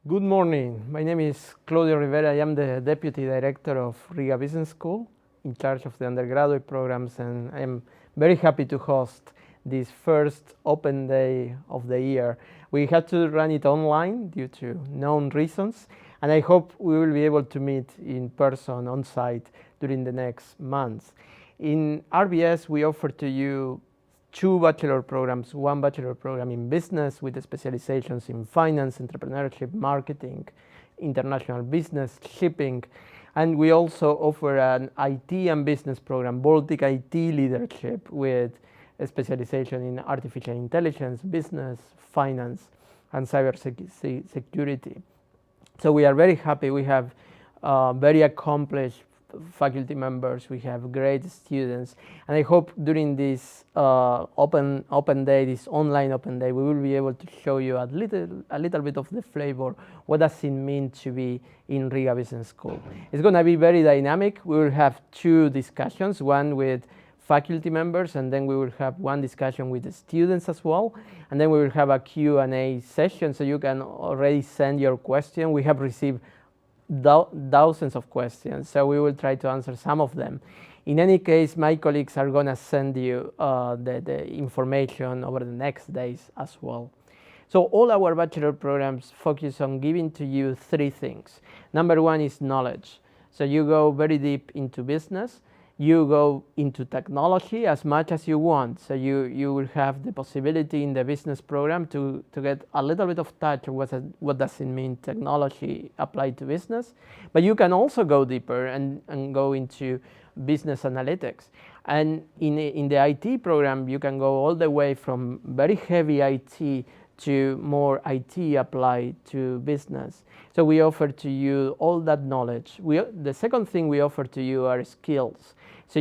Good morning. My name is Claudio Rivera. I am the Deputy Director of Riga Business School, in charge of the undergraduate programs, and I am very happy to host this first open day of the year. We had to run it online due to known reasons, and I hope we will be able to meet in person on site during the next months. In RBS, we offer to you two bachelor programs, one bachelor program in business with specializations in finance, entrepreneurship, marketing, international business, shipping, and we also offer an IT and business program, Baltic IT leadership, with a specialization in artificial intelligence, business, finance, and cyber security. So we are very happy. We have very accomplished faculty members, we have great students, and I hope during this open day, this online open day, we will be able to show you a little bit of the flavor. What does it mean to be in Riga Business School? It's going to be very dynamic. We will have two discussions, one with faculty members, and then we will have one discussion with the students as well, and then we will have a Q&A session, so you can already send your question. We have received thousands of questions, so we will try to answer some of them. In any case, my colleagues are going to send you the information over the next days as well. So all our bachelor programs focus on giving to you three things. Number one is knowledge. So you go very deep into business. You go into technology as much as you want. So you will have the possibility in the business program to get a little bit of touch of what does it mean technology applied to business. But you can also go deeper and go into business analytics. And in the IT program, you can go all the way from very heavy IT to more IT applied to business. So we offer to you all that knowledge. The second thing we offer to you are skills. So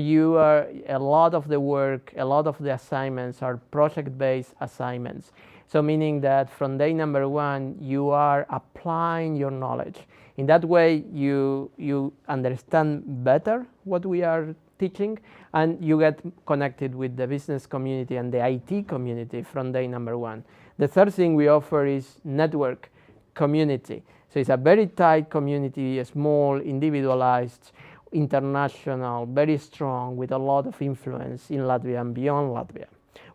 a lot of the work, a lot of the assignments are project-based assignments. So meaning that from day number one, you are applying your knowledge. In that way, you understand better what we are teaching, and you get connected with the business community and the IT community from day number one. The third thing we offer is network community. So it's a very tight community, a small, individualized, international, very strong, with a lot of influence in Latvia and beyond Latvia.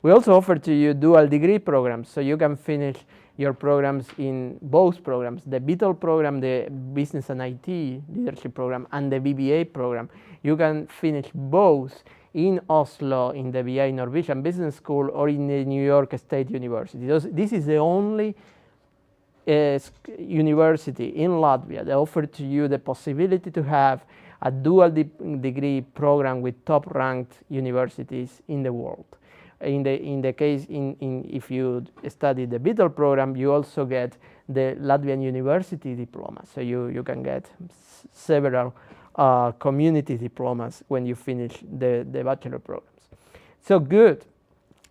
We also offer to you dual degree programs, so you can finish your programs in both programs, the Beetle program, the Business and IT Leadership program, and the BBA program. You can finish both in Oslo, in the BI Norwegian Business School, or in the New York State University. This is the only university in Latvia that offers to you the possibility to have a dual degree program with top-ranked universities in the world. In the case, if you study the Beetle program, you also get the Latvian University diploma. So you can get several community diplomas when you finish the bachelor programs. So good.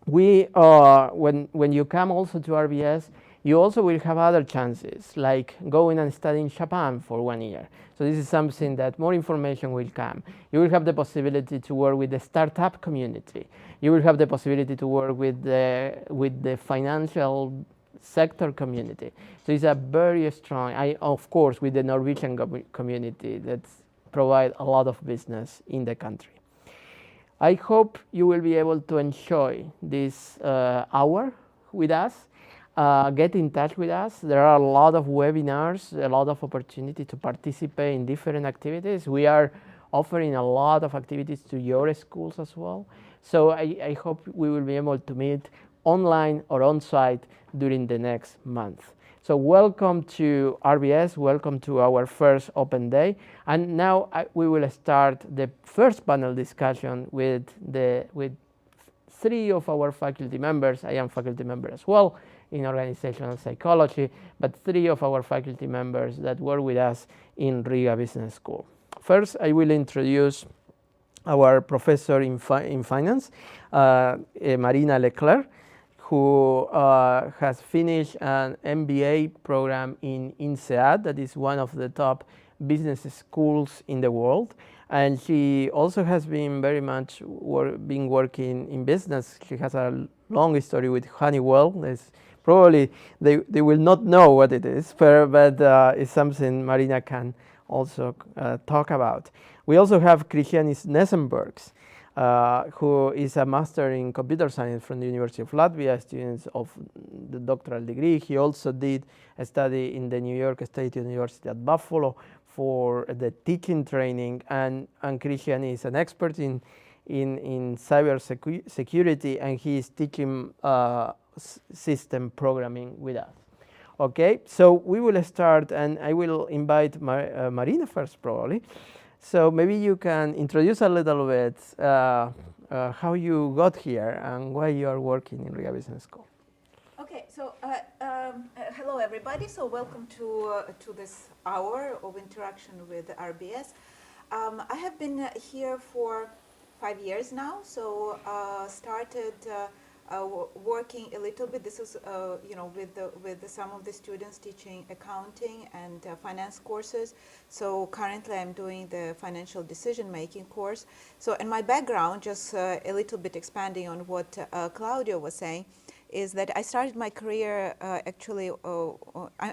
When you come also to RBS, you also will have other chances, like going and studying in Japan for 1 year. So this is something that more information will come. You will have the possibility to work with the startup community. You will have the possibility to work with the financial sector community. So it's a very strong, of course, with the Norwegian community that provide a lot of business in the country. I hope you will be able to enjoy this hour with us. Get in touch with us. There are a lot of webinars, a lot of opportunity to participate in different activities. We are offering a lot of activities to your schools as well. So I hope we will be able to meet online or on site during the next month. So welcome to RBS, welcome to our first open day. And now we will start the first panel discussion with three of our faculty members. I am faculty member as well in organizational psychology, but three of our faculty members that work with us in Riga Business School. First, I will introduce our professor in finance, Marina Leclerc, who has finished an MBA program in INSEAD, that is one of the top business schools in the world. And she also has been very much working in business. She has a long history with Honeywell, probably they will not know what it is, but it's something Marina can also talk about. We also have Janis Lazovskis, who is a master in computer science from the University of Latvia, students of the doctoral degree. He also did a study in the New York State University at Buffalo for the teaching training, and Christian is an expert in cyber security, and he is teaching system programming with us. Okay, so we will start, and I will invite Marina first probably. So maybe you can introduce a little bit how you got here and why you are working in Riga Business School. Okay, so hello everybody. So welcome to this hour of interaction with RBS. I have been here for 5 years now. So started working a little bit. This is with some of the students teaching accounting and finance courses. So currently I'm doing the financial decision making course. So and my background, just a little bit expanding on what Claudio was saying, is that I started my career actually,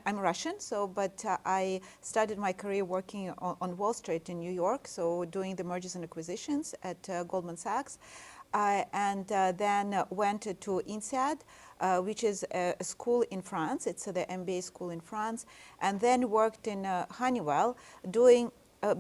I'm Russian, so but I started my career working on Wall Street in New York, so doing the mergers and acquisitions at Goldman Sachs. And then went to INSEAD, which is a school in France. It's the MBA school in France. And then worked in Honeywell doing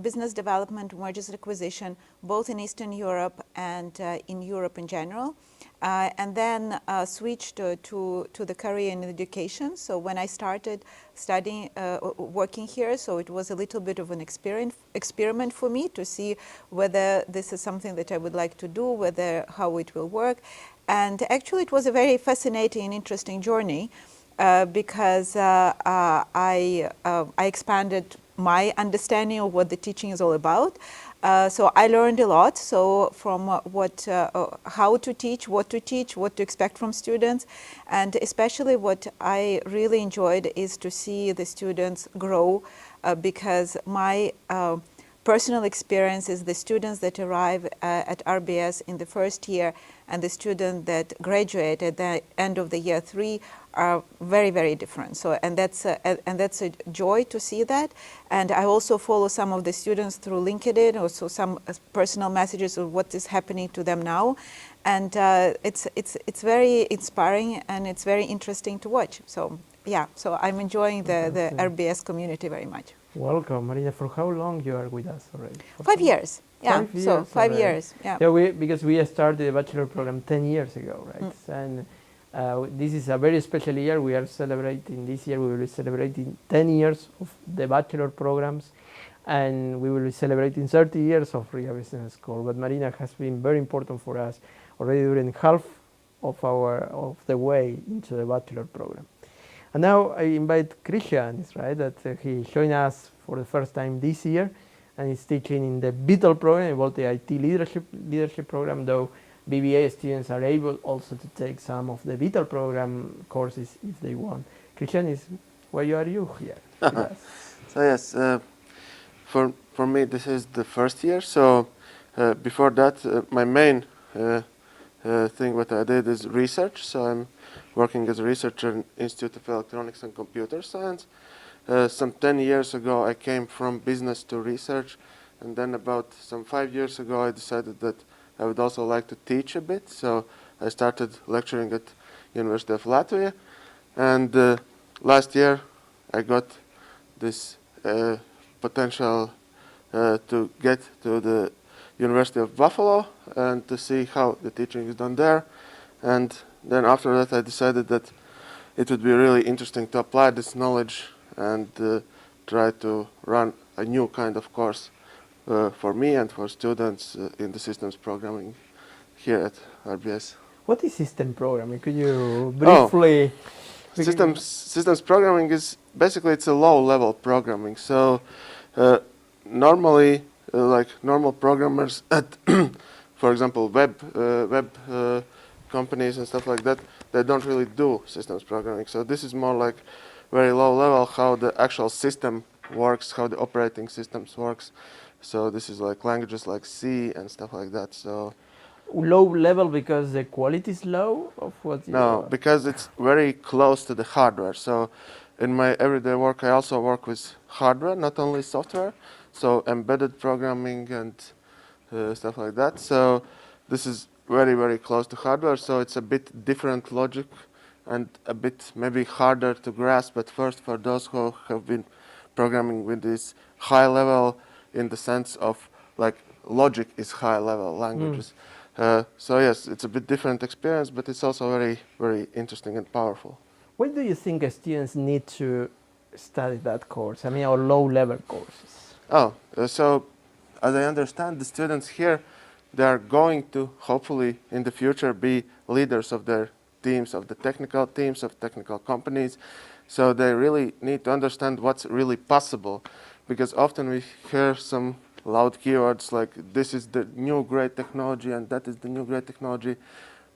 business development, mergers and acquisition, both in Eastern Europe and in Europe in general. And then switched to the career in education. So when I started studying, working here, so it was a little bit of an experiment for me to see whether this is something that I would like to do, how it will work. And actually it was a very fascinating and interesting journey because I expanded my understanding of what the teaching is all about. So I learned a lot. So from how to teach, what to expect from students, and especially what I really enjoyed is to see the students grow, because my personal experience is the students that arrive at RBS in the first year and the student that graduate at the end of the year 3 are very, very different. So, and that's a joy to see that. And I also follow some of the students through LinkedIn, also some personal messages of what is happening to them now. And it's very inspiring and it's very interesting to watch. So yeah, so I'm enjoying the RBS community very much. Welcome, Marina. For how long you are with us already? 5 years. Yeah, 5 years so 5 already. years. Yeah. Yeah, because we started the bachelor program 10 years ago, right? And this is a very special year. We are celebrating this year. We will be celebrating 10 years of the bachelor programs, and we will be celebrating 30 years of Riga Business School. But Marina has been very important for us already during half of the way into the bachelor program. And now I invite Christian, right? That he joined us for the first time this year, and he's teaching in the Beetle program, about the IT leadership program. Though BBA students are able also to take some of the Beetle program courses if they want. Christian, why are you here? So yes, for me this is the first year. So before that, my main thing what I did is research. So I'm working as a researcher in Institute of Electronics and Computer Science. Some 10 years ago I came from business to research, and then about some 5 years ago I decided that I would also like to teach a bit. So I started lecturing at University of Latvia, and last year I got this potential to get to the University of Buffalo and to see how the teaching is done there. And then after that I decided that it would be really interesting to apply this knowledge and try to run a new kind of course for me and for students in the systems programming here at RBS. What is system programming? Could you briefly... Systems programming is basically it's a low-level programming. So normally, like normal programmers at, for example, web companies and stuff like that, they don't really do systems programming. So this is more like very low-level, how the actual system works, how the operating systems works. So this is like languages like C and stuff like that. So Low level because the quality is low of what you No, because it's very close to the hardware. So in my everyday work, I also work with hardware, not only software. So embedded programming and stuff like that. So this is very, very close to hardware. So it's a bit different logic and a bit maybe harder to grasp at first for those who have been programming with this high level in the sense of like logic is high level languages. So yes, it's a bit different experience, but it's also very, very interesting and powerful. Why do you think students need to study that course? I mean, or low-level courses? So as I understand, the students here, they are going to hopefully in the future be leaders of their teams, of the technical teams, of technical companies. So they really need to understand what's really possible, because often we hear some loud keywords like this is the new great technology and that is the new great technology.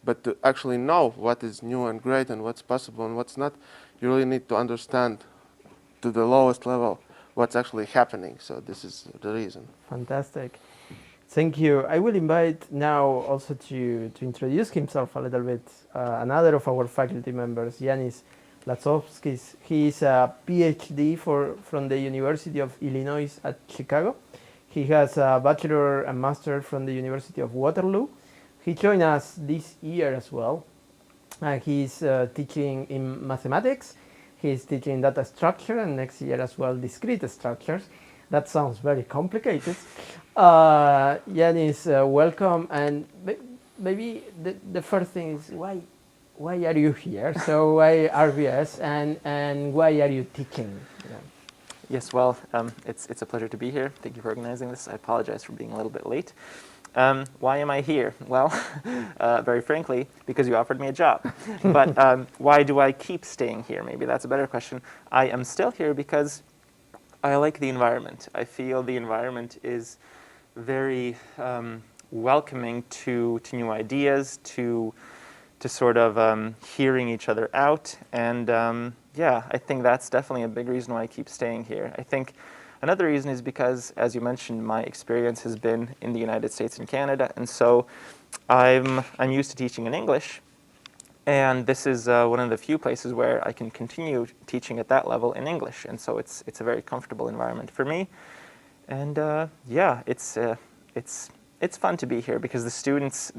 But to actually know what is new and great and what's possible and what's not, you really need to understand to the lowest level what's actually happening. So this is the reason. Fantastic. Thank you. I will invite now also to introduce himself a little bit, another of our faculty members, Janis Lazovskis. He is a PhD from the University of Illinois at Chicago. He has a bachelor and master from the University of Waterloo. He joined us this year as well. He's teaching in mathematics. He's teaching data structure, and next year as well discrete structures. That sounds very complicated. Janis, welcome. And maybe the first thing is why are you here? So why RBS and why are you teaching? Yeah. Yes, well, it's a pleasure to be here. Thank you for organizing this. I apologize for being a little bit late. Why am I here? Well, very frankly, because you offered me a job. But why do I keep staying here? Maybe that's a better question. I am still here because I like the environment. I feel the environment is very welcoming to new ideas, to sort of hearing each other out. And yeah, I think that's definitely a big reason why I keep staying here. I think another reason is because, as you mentioned, my experience has been in the United States and Canada, and so I'm used to teaching in English, and this is one of the few places where I can continue teaching at that level in English, and so it's a very comfortable environment for me, and yeah, it's fun to be here because the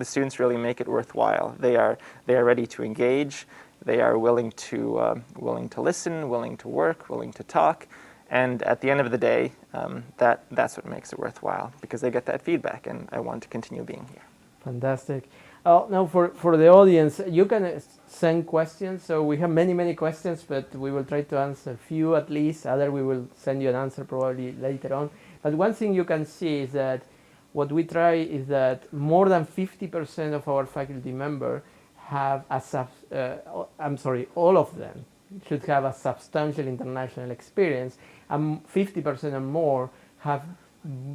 students really make it worthwhile. They are ready to engage, they are willing to listen, willing to work, willing to talk. And at the end of the day, that's what makes it worthwhile, because they get that feedback, and I want to continue being here. Fantastic. Now for the audience, you can send questions. So we have many questions, but we will try to answer a few at least. Other we will send you an answer probably later on. But one thing you can see is that what we try is that more than 50% of our faculty members have all of them should have a substantial international experience, and 50% or more have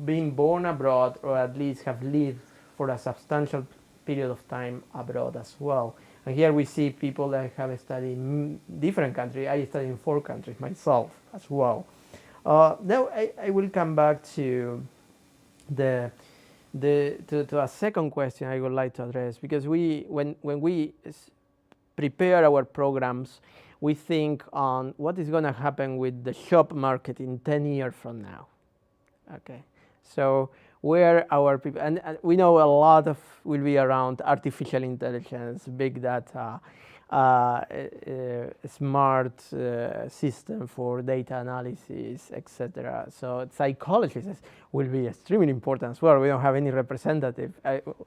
been born abroad or at least have lived for a substantial period of time abroad as well. And here we see people that have studied in different countries. I studied in 4 countries myself as well. Now I will come back to to a second question I would like to address, because when we prepare our programs, we think on what is going to happen with the job market in 10 years from now. Okay, so where our people, and we know a lot of will be around artificial intelligence, big data, smart system for data analysis, etc. So psychologists will be extremely important as well. We don't have any representative,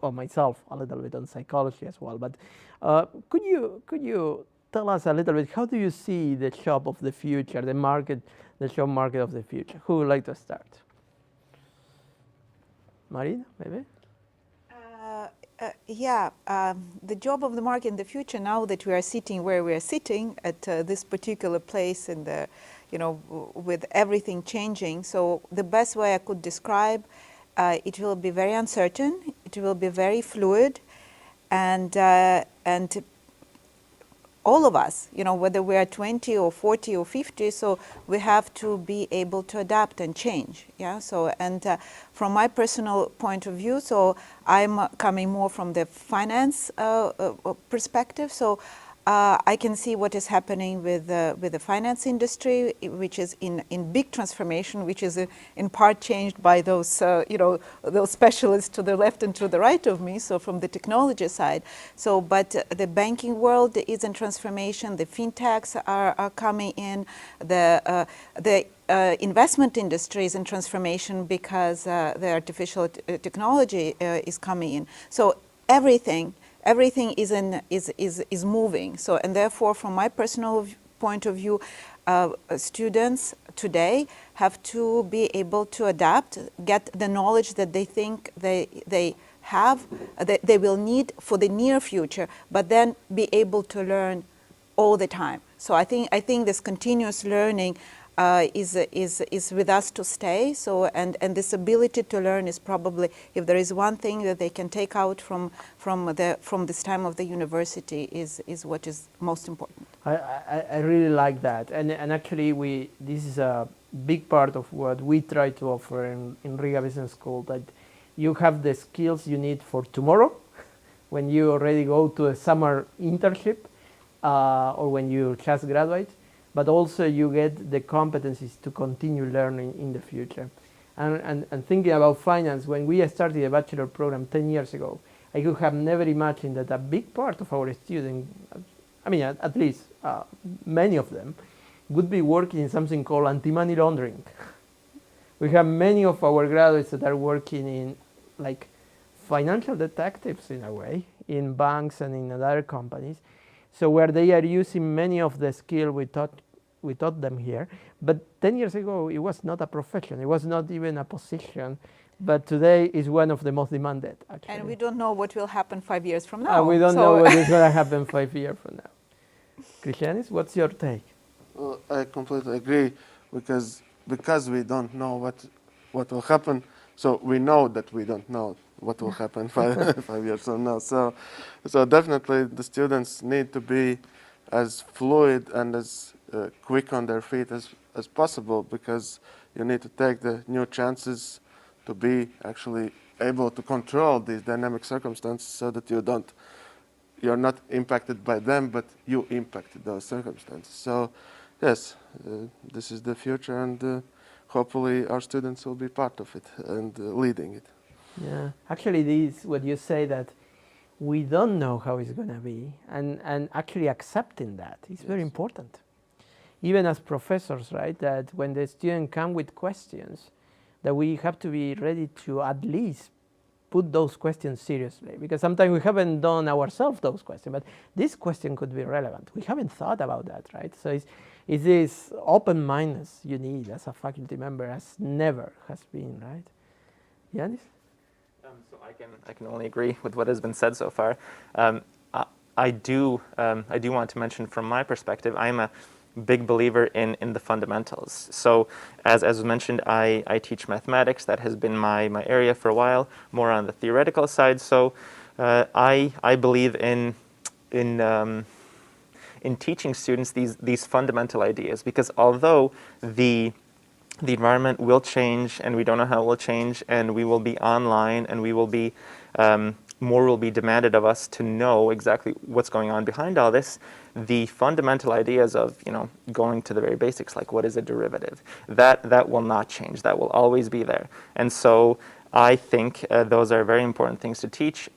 or myself a little bit on psychology as well. But could you tell us a little bit, how do you see the job of the future, the job market of the future? Who would like to start? Marina, maybe? The job of the market in the future, now that we are sitting where we are sitting at this particular place, and with everything changing, so the best way I could describe, it will be very uncertain, it will be very fluid, and all of us, whether we are 20 or 40 or 50, so we have to be able to adapt and change. Yeah. So, and from my personal point of view, so I'm coming more from the finance perspective. So I can see what is happening with the finance industry, which is in big transformation, which is in part changed by those those specialists to the left and to the right of me. So from the technology side, so but the banking world is in transformation. The fintechs are coming in. The investment industry is in transformation because the artificial technology is coming in. So everything is moving. So, and therefore, from my personal point of view, students today have to be able to adapt, get the knowledge that they think they have, that they will need for the near future, but then be able to learn all the time. So I think this continuous learning is with us to stay. So and this ability to learn is probably, if there is one thing that they can take out from this time of the university, is what is most important. I really like that, and actually this is a big part of what we try to offer in Riga Business School, that you have the skills you need for tomorrow when you already go to a summer internship or when you just graduate, but also you get the competencies to continue learning in the future. And thinking about finance, when we started a bachelor program 10 years ago, I could have never imagined that a big part of our students, I mean at least many of them, would be working in something called anti-money laundering. We have many of our graduates that are working in like financial detectives in a way, in banks and in other companies. So where they are using many of the skills we taught them here, but 10 years ago it was not a profession, it was not even a position, but today is one of the most demanded, actually. And we don't know what will happen 5 years from now. We don't know what is going to happen 5 years from now. Janis, what's your take? Well, I completely agree, because we don't know what will happen, so we know that we don't know what will happen 5 years from now. So definitely the students need to be as fluid and as quick on their feet as possible, because you need to take the new chances to be actually able to control these dynamic circumstances, so that you're not impacted by them, but you impacted those circumstances. So yes, this is the future, and hopefully our students will be part of it and leading it. Yeah, actually this, what you say, that we don't know how it's going to be, and actually accepting that is very important. Even as professors, right, that when the students come with questions, that we have to be ready to at least put those questions seriously, because sometimes we haven't done ourselves those questions, but this question could be relevant. We haven't thought about that, right? So it's this open-mindedness you need as a faculty member, as never has been, right? Janis? So I can only agree with what has been said so far. I do want to mention, from my perspective, I'm a big believer in the fundamentals. So as was mentioned, I teach mathematics. That has been my area for a while, more on the theoretical side. So I believe in teaching students these fundamental ideas, because although the environment will change, and we don't know how it will change, and we will be online, and we will be more will be demanded of us to know exactly what's going on behind all this. The fundamental ideas of, going to the very basics, like what is a derivative, that will not change. That will always be there. And so I think those are very important things to teach,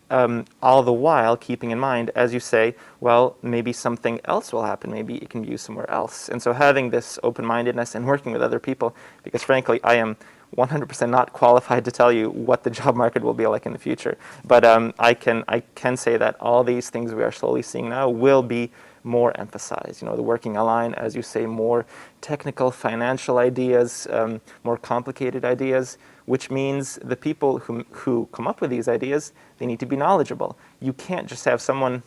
all the while keeping in mind, as you say, well, maybe something else will happen. Maybe it can be used somewhere else. And so having this open-mindedness and working with other people, because frankly, I am 100% not qualified to tell you what the job market will be like in the future. But I can say that all these things we are slowly seeing now will be more emphasized. The working line, as you say, more technical financial ideas, more complicated ideas, which means the people who come up with these ideas, they need to be knowledgeable. You can't just have someone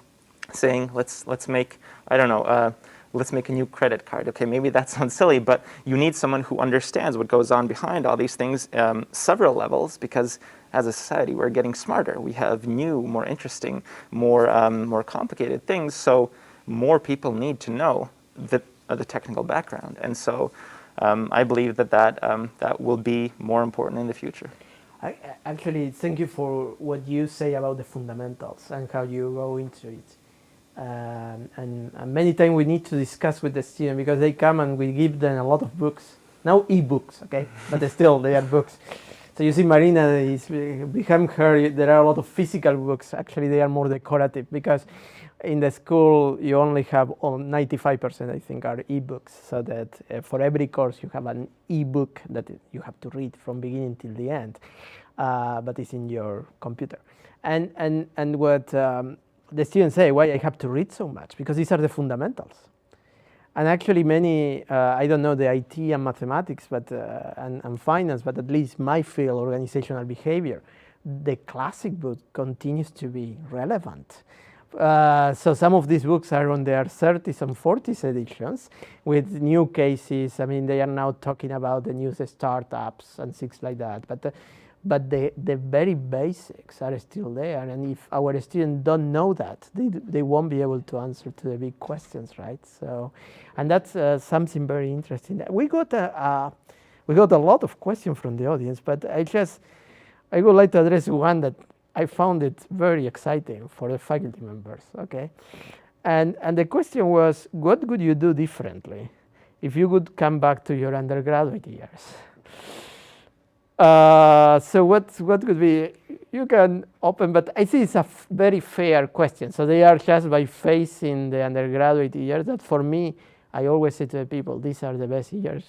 saying, let's make, I don't know, let's make a new credit card. Okay, maybe that sounds silly, but you need someone who understands what goes on behind all these things, several levels, because as a society, we're getting smarter. We have new, more interesting, more complicated things. So more people need to know the technical background. And so I believe that will be more important in the future. Actually, thank you for what you say about the fundamentals and how you go into it. And many times we need to discuss with the student because they come and we give them a lot of books. Now e-books, okay? But still, they are books. So you see Marina, behind her, there are a lot of physical books. Actually, they are more decorative because in the school, you only have 95%, I think, are e-books. So that for every course, you have an e-book that you have to read from beginning till the end. But it's in your computer. And what the students say, why I have to read so much? Because these are the fundamentals. And actually many, I don't know the IT and mathematics but and finance, but at least my field, organizational behavior, the classic book continues to be relevant. So some of these books are on their 30s and 40s editions with new cases. I mean, they are now talking about the newest startups and things like that. But the very basics are still there, and if our students don't know that, they won't be able to answer to the big questions, right? So, and that's something very interesting. We got a lot of questions from the audience, but I would like to address one that I found it very exciting for the faculty members. Okay, and the question was, what would you do differently if you would come back to your undergraduate years? So what could be, you can open, but I think it's a very fair question. So they are just by facing the undergraduate years that for me, I always say to the people, these are the best years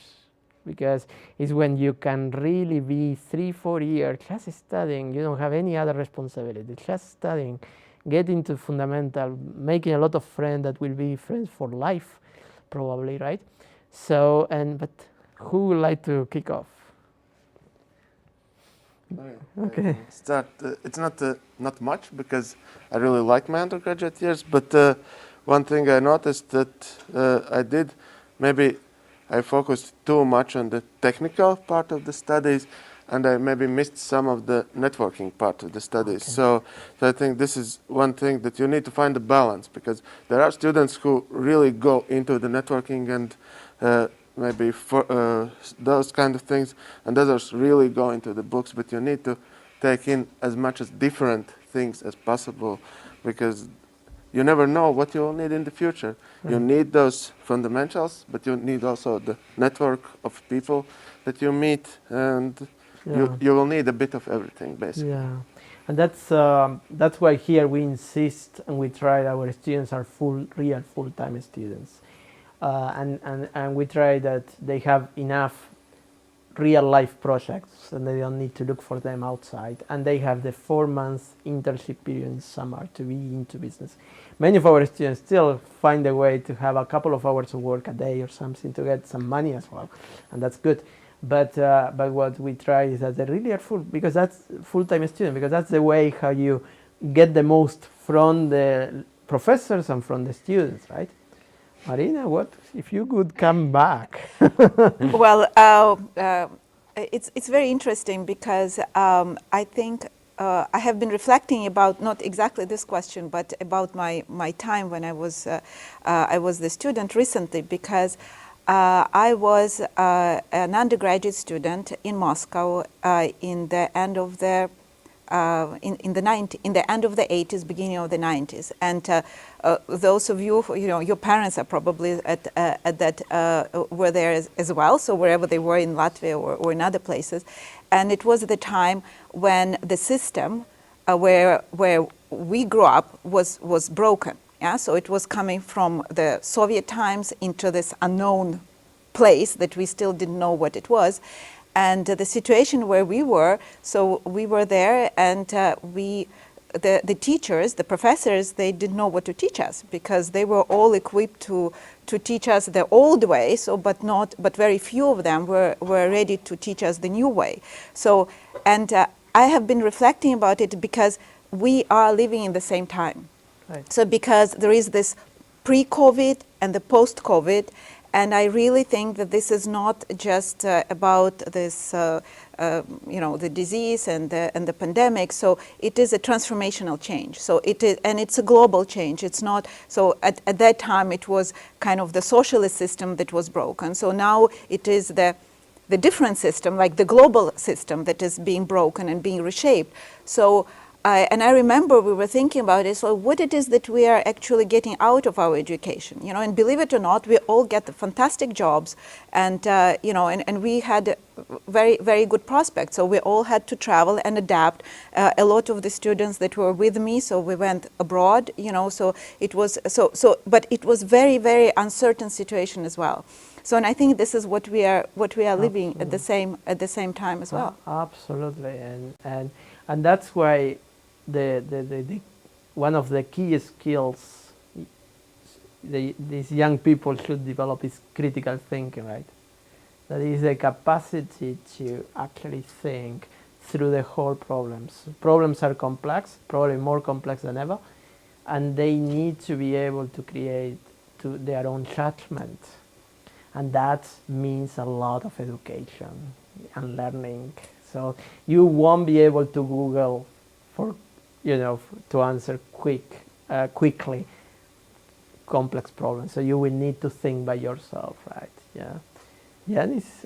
because it's when you can really be 3-4 years just studying. You don't have any other responsibility, just studying, get into fundamental, making a lot of friends that will be friends for life, probably, right? So, but who would like to kick off? Okay. Start. It's not much because I really like my undergraduate years. But one thing I noticed that I focused too much on the technical part of the studies, and I maybe missed some of the networking part of the studies. Okay. So I think this is one thing that you need to find a balance because there are students who really go into the networking and maybe for those kind of things, and others really go into the books, but you need to take in as much as different things as possible because you never know what you will need in the future. Mm-hmm. You need those fundamentals, but you need also the network of people that you meet, and you will need a bit of everything, basically. Yeah, and that's why here we insist and we try our students are real full-time students. And we try that they have enough real life projects and they don't need to look for them outside, and they have the 4-month internship period in summer to be into business. Many of our students still find a way to have a couple of hours of work a day or something to get some money as well, and that's good. But what we try is that they really are because that's full-time student, because that's the way how you get the most from the professors and from the students, right? Marina, what if you could come back? Well, it's very interesting because I think I have been reflecting about not exactly this question, but about my time when I was the student recently, because I was an undergraduate student in Moscow in the end of the in the end of the 80s, beginning of the 90s, and those of you, your parents are probably at that were there as well. So wherever they were in Latvia or in other places, and it was the time when the system where we grew up was broken. Yeah, so it was coming from the Soviet times into this unknown place that we still didn't know what it was. And the situation where we were, so we were there, and the teachers, the professors, they didn't know what to teach us because they were all equipped to teach us the old way. So, but very few of them were ready to teach us the new way. So, and I have been reflecting about it because we are living in the same time. Right. So, because there is this pre-COVID and the post-COVID. And I really think that this is not just about this the disease and the pandemic. So it is a transformational change. So it is, and it's a global change. It's not, so at that time it was kind of the socialist system that was broken. So now it is the different system, like the global system, that is being broken and being reshaped. So and I remember we were thinking about it, so what it is that we are actually getting out of our education, and believe it or not, we all get the fantastic jobs, and and we had very, very good prospects. So we all had to travel and adapt. A lot of the students that were with me, so we went abroad, so it was, but it was very, very uncertain situation as well. So, and I think this is what we are living at the same time as well. Absolutely, and that's why the one of the key skills these young people should develop is critical thinking, right? That is the capacity to actually think through the whole problems. Problems are complex, probably more complex than ever, and they need to be able to create their own judgment. And that means a lot of education and learning. So you won't be able to Google to answer quickly complex problems. So you will need to think by yourself, right? Yeah. Janis,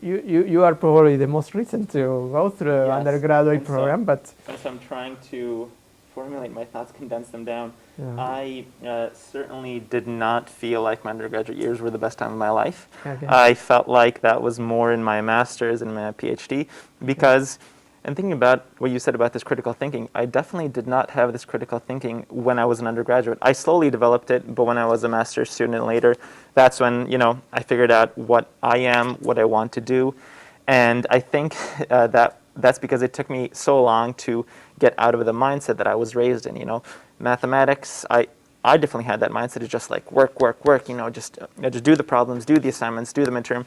you are probably the most recent to go through Yes. undergraduate program, but Since I'm trying to formulate my thoughts, condense them down, yeah. I certainly did not feel like my undergraduate years were the best time of my life. Okay. I felt like that was more in my master's and my PhD because, and thinking about what you said about this critical thinking, I definitely did not have this critical thinking when I was an undergraduate. I slowly developed it, but when I was a master's student and later, that's when, I figured out what I am, what I want to do. And I think that's because it took me so long to get out of the mindset that I was raised in. Mathematics, I definitely had that mindset of just like work, just do the problems, do the assignments, do the midterm.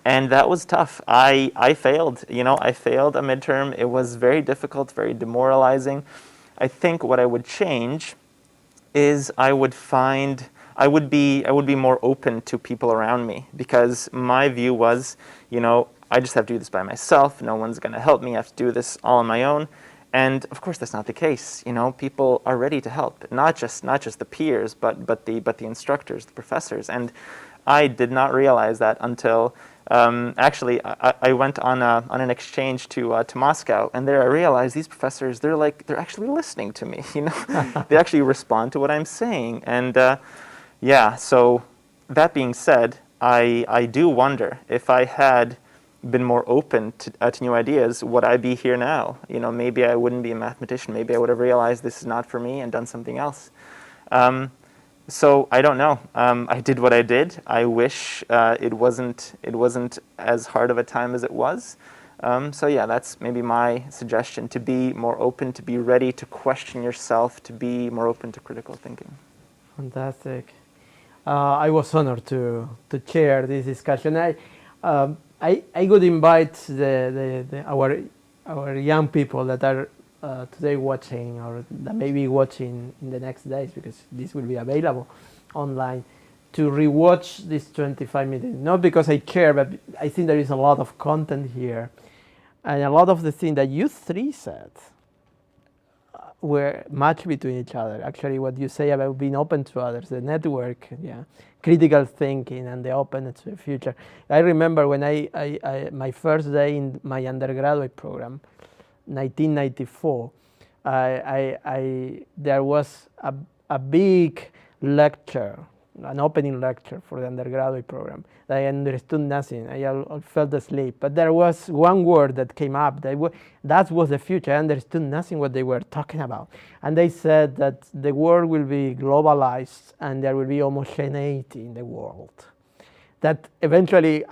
And that was tough. I failed. I failed a midterm. It was very difficult, very demoralizing. I think what I would change is I would be more open to people around me, because my view was, I just have to do this by myself. No one's going to help me. I have to do this all on my own. And of course, that's not the case. People are ready to help, not just the peers, but the instructors, the professors. And I did not realize that until actually I went on an exchange to Moscow, and there I realized these professors, they're actually listening to me. They actually respond to what I'm saying. And so that being said, I do wonder if I had been more open to new ideas, would I be here now? Maybe I wouldn't be a mathematician. Maybe I would have realized this is not for me and done something else. So I don't know. I did what I did. I wish it wasn't as hard of a time as it was. So yeah, that's maybe my suggestion: to be more open, to be ready to question yourself, to be more open to critical thinking. Fantastic. I was honored to chair this discussion. I would invite our young people that are today watching, or that may be watching in the next days, because this will be available online, to rewatch this 25 minutes. Not because I care, but I think there is a lot of content here, and a lot of the things that you three said were matched between each other. Actually, what you say about being open to others, the network, critical thinking, and the openness to the future. I remember when I my first day in my undergraduate program, 1994, there was a big lecture, an opening lecture for the undergraduate program. I understood nothing. I fell asleep. But there was one word that came up. That was the future. I understood nothing what they were talking about. And they said that the world will be globalized and there will be homogeneity in the world. That eventually,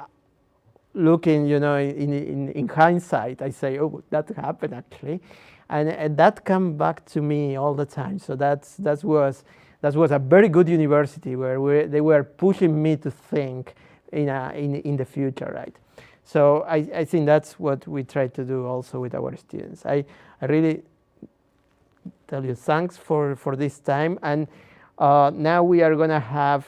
looking, in hindsight, I say, oh, that happened actually. And that came back to me all the time. So that was a very good university where they were pushing me to think in the future, right? So I think that's what we try to do also with our students. I really tell you thanks for this time, and now we are going to have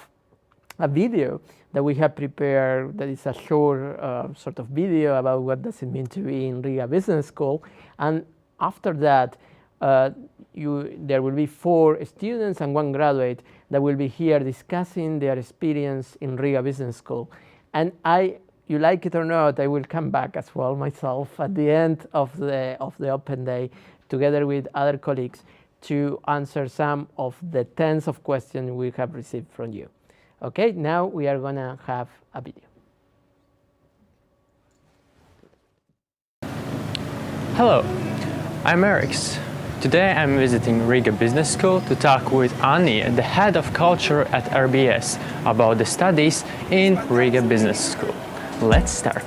a video that we have prepared that is a short sort of video about what does it mean to be in Riga Business School. And after that, there will be 4 students and 1 graduate that will be here discussing their experience in Riga Business School. And you like it or not, I will come back as well myself at the end of the open day together with other colleagues to answer some of the tens of questions we have received from you. Okay, now we are gonna have a video. Hello, I'm Erix. Today I'm visiting Riga Business School to talk with Anni, the head of culture at RBS, about the studies in Riga Business School. Let's start.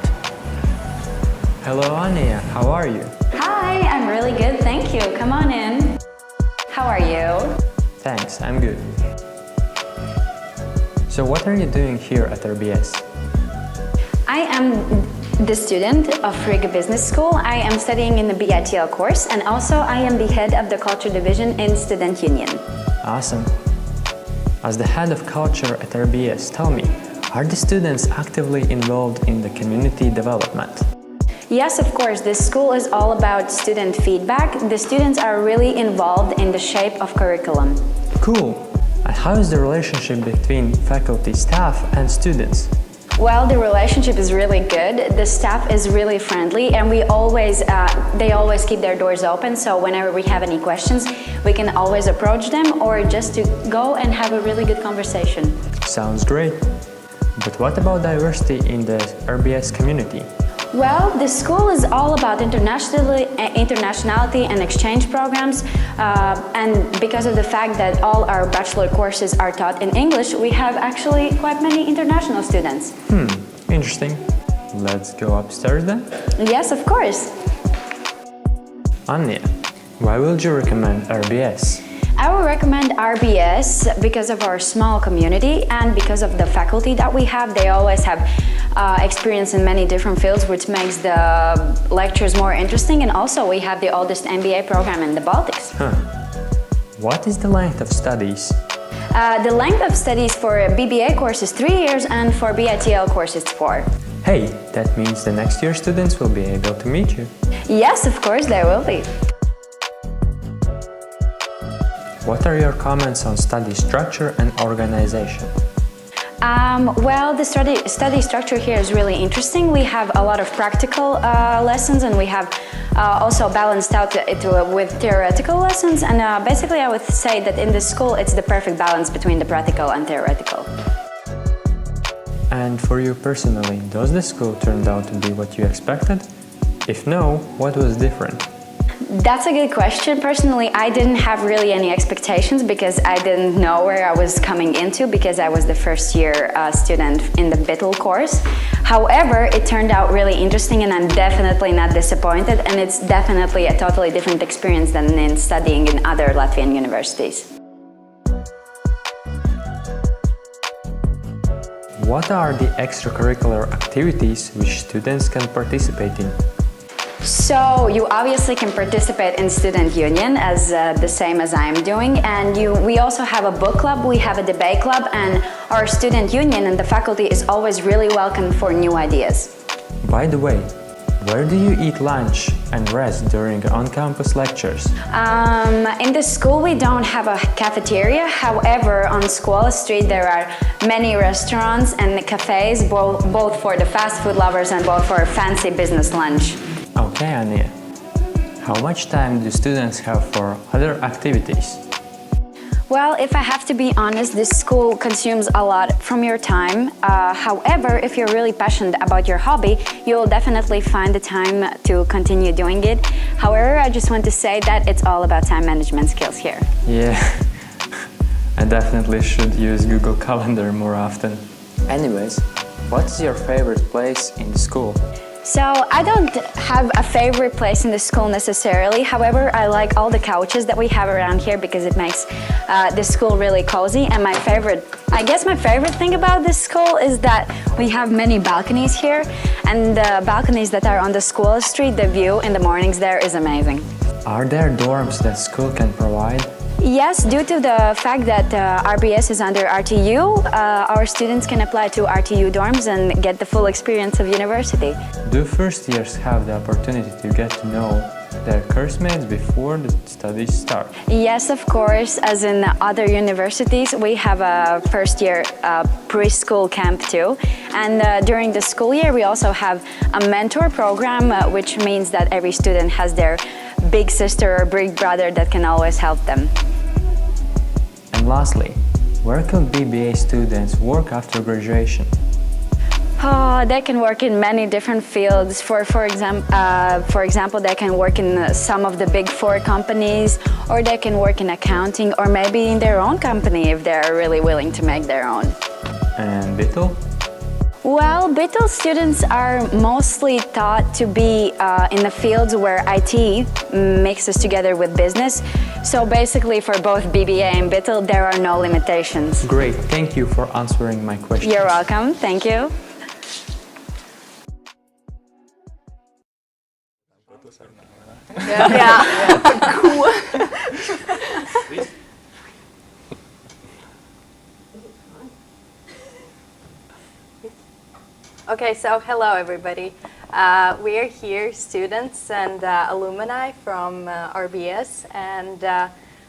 Hello Anni, how are you? Hi, I'm really good, thank you. Come on in. How are you? Thanks, I'm good. So what are you doing here at RBS? I am the student of Riga Business School. I am studying in the BITL course, and also I am the head of the culture division in Student Union. Awesome. As the head of culture at RBS, tell me, are the students actively involved in the community development? Yes, of course, this school is all about student feedback. The students are really involved in the shape of curriculum. Cool. And how is the relationship between faculty, staff, and students? Well, the relationship is really good. The staff is really friendly, and they always keep their doors open. So whenever we have any questions, we can always approach them or just to go and have a really good conversation. Sounds great. But what about diversity in the RBS community? Well, the school is all about internationality and exchange programs, and because of the fact that all our bachelor courses are taught in English, we have actually quite many international students. Interesting. Let's go upstairs then? Yes, of course. Anya, why would you recommend RBS? I would recommend RBS because of our small community and because of the faculty that we have. They always have experience in many different fields, which makes the lectures more interesting, and also we have the oldest MBA program in the Baltics. What is the length of studies? The length of studies for a BBA course is 3 years, and for BITL course is 4. Hey, that means the next year students will be able to meet you. Yes, of course, there will be. What are your comments on study structure and organization? Well, the study structure here is really interesting. We have a lot of practical lessons, and we have also balanced out with theoretical lessons. And basically, I would say that in this school, it's the perfect balance between the practical and theoretical. And for you personally, does the school turn out to be what you expected? If no, what was different? That's a good question. Personally, I didn't have really any expectations because I didn't know where I was coming into, because I was the first year student in the Beetle course. However, it turned out really interesting, and I'm definitely not disappointed, and it's definitely a totally different experience than in studying in other Latvian universities. What are the extracurricular activities which students can participate in? So you obviously can participate in Student Union as the same as I am doing, and we also have a book club, we have a debate club, and our Student Union and the faculty is always really welcome for new ideas. By the way, where do you eat lunch and rest during on-campus lectures? In the school we don't have a cafeteria. However, on Scuola Street there are many restaurants and cafes, both for the fast food lovers and both for fancy business lunch. Okay, Ania. How much time do students have for other activities? Well, if I have to be honest, this school consumes a lot from your time. However, if you're really passionate about your hobby, you'll definitely find the time to continue doing it. However, I just want to say that it's all about time management skills here. Yeah, I definitely should use Google Calendar more often. Anyways, what's your favorite place in the school? So I don't have a favorite place in the school necessarily. However, I like all the couches that we have around here because it makes the school really cozy. And my favorite thing about this school is that we have many balconies here, and the balconies that are on the Scuola Street, the view in the mornings there is amazing. Are there dorms that school can provide? Yes, due to the fact that RBS is under RTU, our students can apply to RTU dorms and get the full experience of university. Do first years have the opportunity to get to know their course mates before the studies start? Yes, of course. As in other universities, we have a first year preschool camp too. And during the school year, we also have a mentor program, which means that every student has their big sister or big brother that can always help them. And lastly, where could BBA students work after graduation? Oh, they can work in many different fields. For example, they can work in some of the big four companies, or they can work in accounting, or maybe in their own company if they're really willing to make their own. And Beetle? Well, Beetle students are mostly taught to be in the fields where IT mixes together with business. So basically for both BBA and Beetle, there are no limitations. Great, thank you for answering my questions. You're welcome, thank you. Okay, so hello everybody. We are here, students and alumni from RBS, and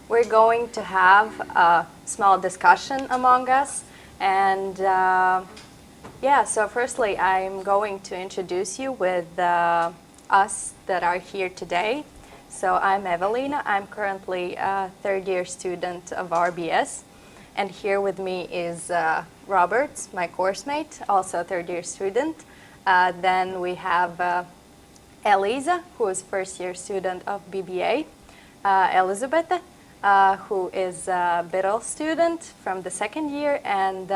we're going to have a small discussion among us. And yeah, so firstly, I'm going to introduce you with us that are here today. So I'm Evelina. I'm currently a third-year student of RBS. And here with me is Robert, my course mate, also a third-year student. Then we have Eliza, who is first-year student of BBA. Elizabeth, who is a Beetle student from the second year. And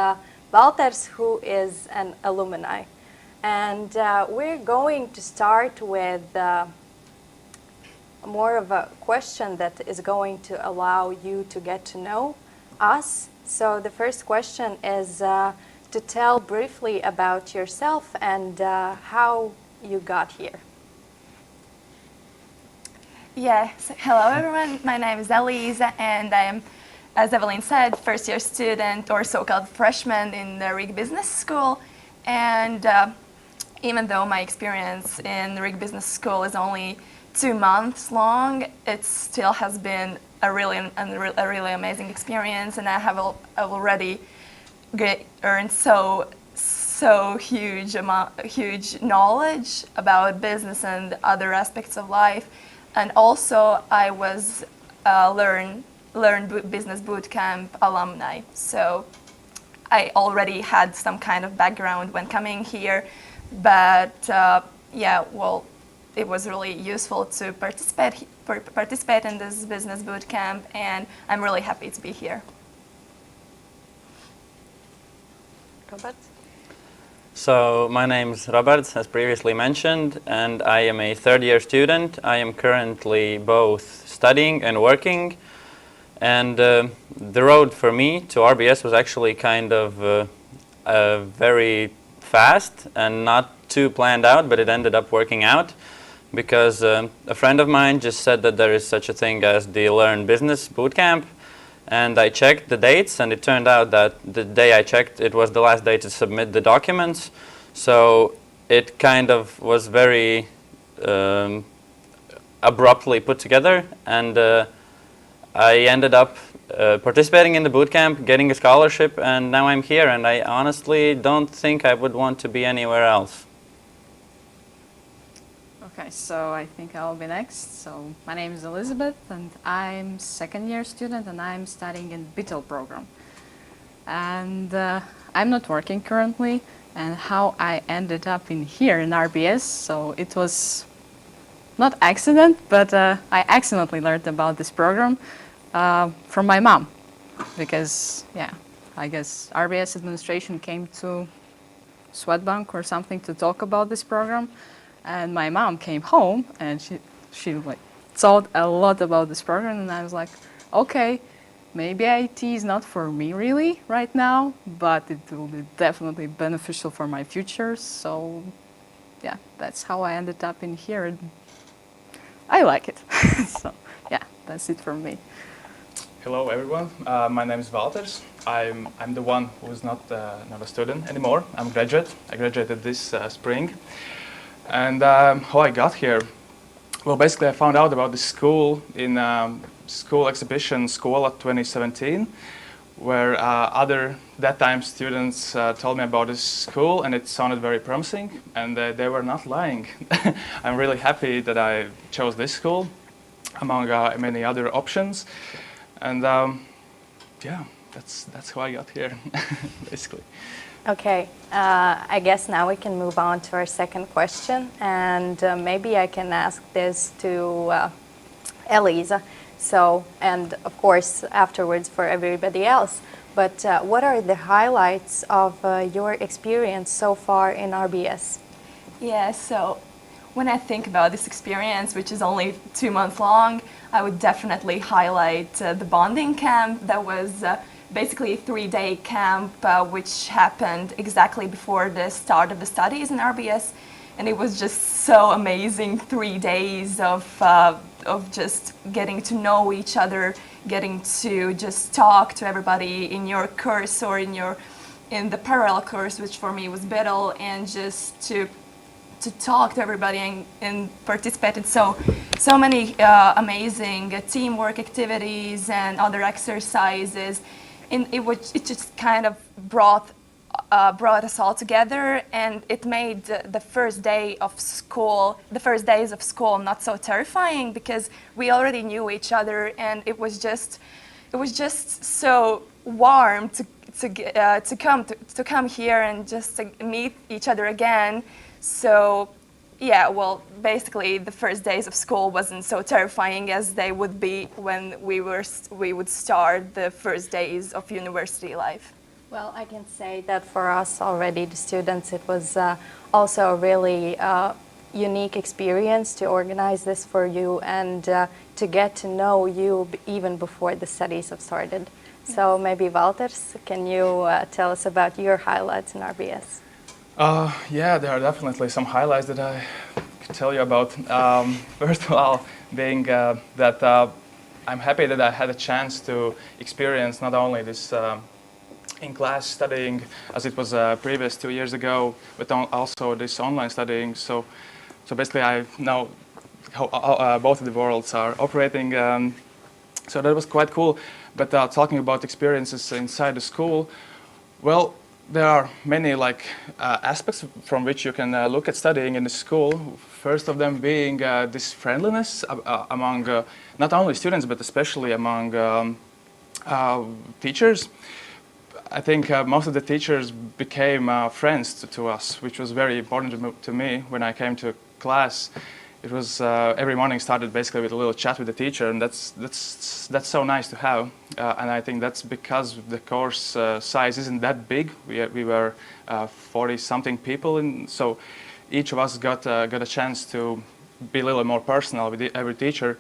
Walters, who is an alumni. And we're going to start with more of a question that is going to allow you to get to know us. So the first question is to tell briefly about yourself and how you got here. Yes, hello everyone. My name is Elisa and I am, as Evelyn said, first year student or so-called freshman in the Riga Business School. And even though my experience in the Riga Business School is only 2 months long, it still has been a really amazing experience, and I have already earned so huge knowledge about business and other aspects of life. And also I was Learn Business Bootcamp alumni, so I already had some kind of background when coming here, but yeah, well, it was really useful to participate in this business bootcamp, and I'm really happy to be here. Robert? So my name is Robert, as previously mentioned, and I am a third-year student. I am currently both studying and working, and the road for me to RBS was actually kind of very fast and not too planned out, but it ended up working out because a friend of mine just said that there is such a thing as the Learn Business Bootcamp, and I checked the dates, and it turned out that the day I checked, it was the last day to submit the documents. So it kind of was very abruptly put together, and I ended up participating in the bootcamp, getting a scholarship, and now I'm here, and I honestly don't think I would want to be anywhere else. Okay, so I think I'll be next. So my name is Elizabeth, and I'm second-year student, and I'm studying in Beetle program. And I'm not working currently. And how I ended up in here in RBS, so it was not accident, but I accidentally learned about this program from my mom, because yeah, I guess RBS administration came to Swedbank or something to talk about this program. And my mom came home and she like thought a lot about this program, and I was like, okay, maybe IT is not for me really right now, but it will be definitely beneficial for my future. So yeah, that's how I ended up in here. I like it. So yeah, that's it from me. Hello, everyone. My name is Walters. I'm the one who is not a student anymore. I'm a graduate. I graduated this spring. And how I got here? Well, basically, I found out about the school in school exhibition Scuola 2017, where other that time students told me about this school, and it sounded very promising, and they were not lying. I'm really happy that I chose this school among many other options. And yeah, that's how I got here, basically. Okay, I guess now we can move on to our second question, and maybe I can ask this to Elisa. So, and of course afterwards for everybody else. But what are the highlights of your experience so far in RBS? Yeah, so when I think about this experience, which is only 2 months long, I would definitely highlight the bonding camp. That was basically a 3-day camp which happened exactly before the start of the studies in RBS. And it was just so amazing, 3 days of just getting to know each other, getting to just talk to everybody in your course or in the parallel course, which for me was Beetle, and just to talk to everybody and participate in so many amazing teamwork activities and other exercises. And it just kind of brought us all together, and it made the first days of school not so terrifying, because we already knew each other, and it was just so warm to come here and just to meet each other again. So yeah, well, basically the first days of school wasn't so terrifying as they would be when we would start the first days of university life. Well, I can say that for us already, the students, it was also a really unique experience to organize this for you and to get to know you even before the studies have started. So maybe Walters, can you tell us about your highlights in RBS? Yeah, there are definitely some highlights that I could tell you about. First of all, being that I'm happy that I had a chance to experience not only this in-class studying, as it was previous 2 years ago, but also this online studying. So basically, I know how both of the worlds are operating. So that was quite cool. But talking about experiences inside the school, well, there are many aspects from which you can look at studying in the school. First of them being this friendliness among not only students, but especially among teachers. I think most of the teachers became friends to us, which was very important to me when I came to class. It was every morning started basically with a little chat with the teacher, and that's so nice to have. And I think that's because the course size isn't that big. We were 40-something people, and so each of us got a chance to be a little more personal with every teacher.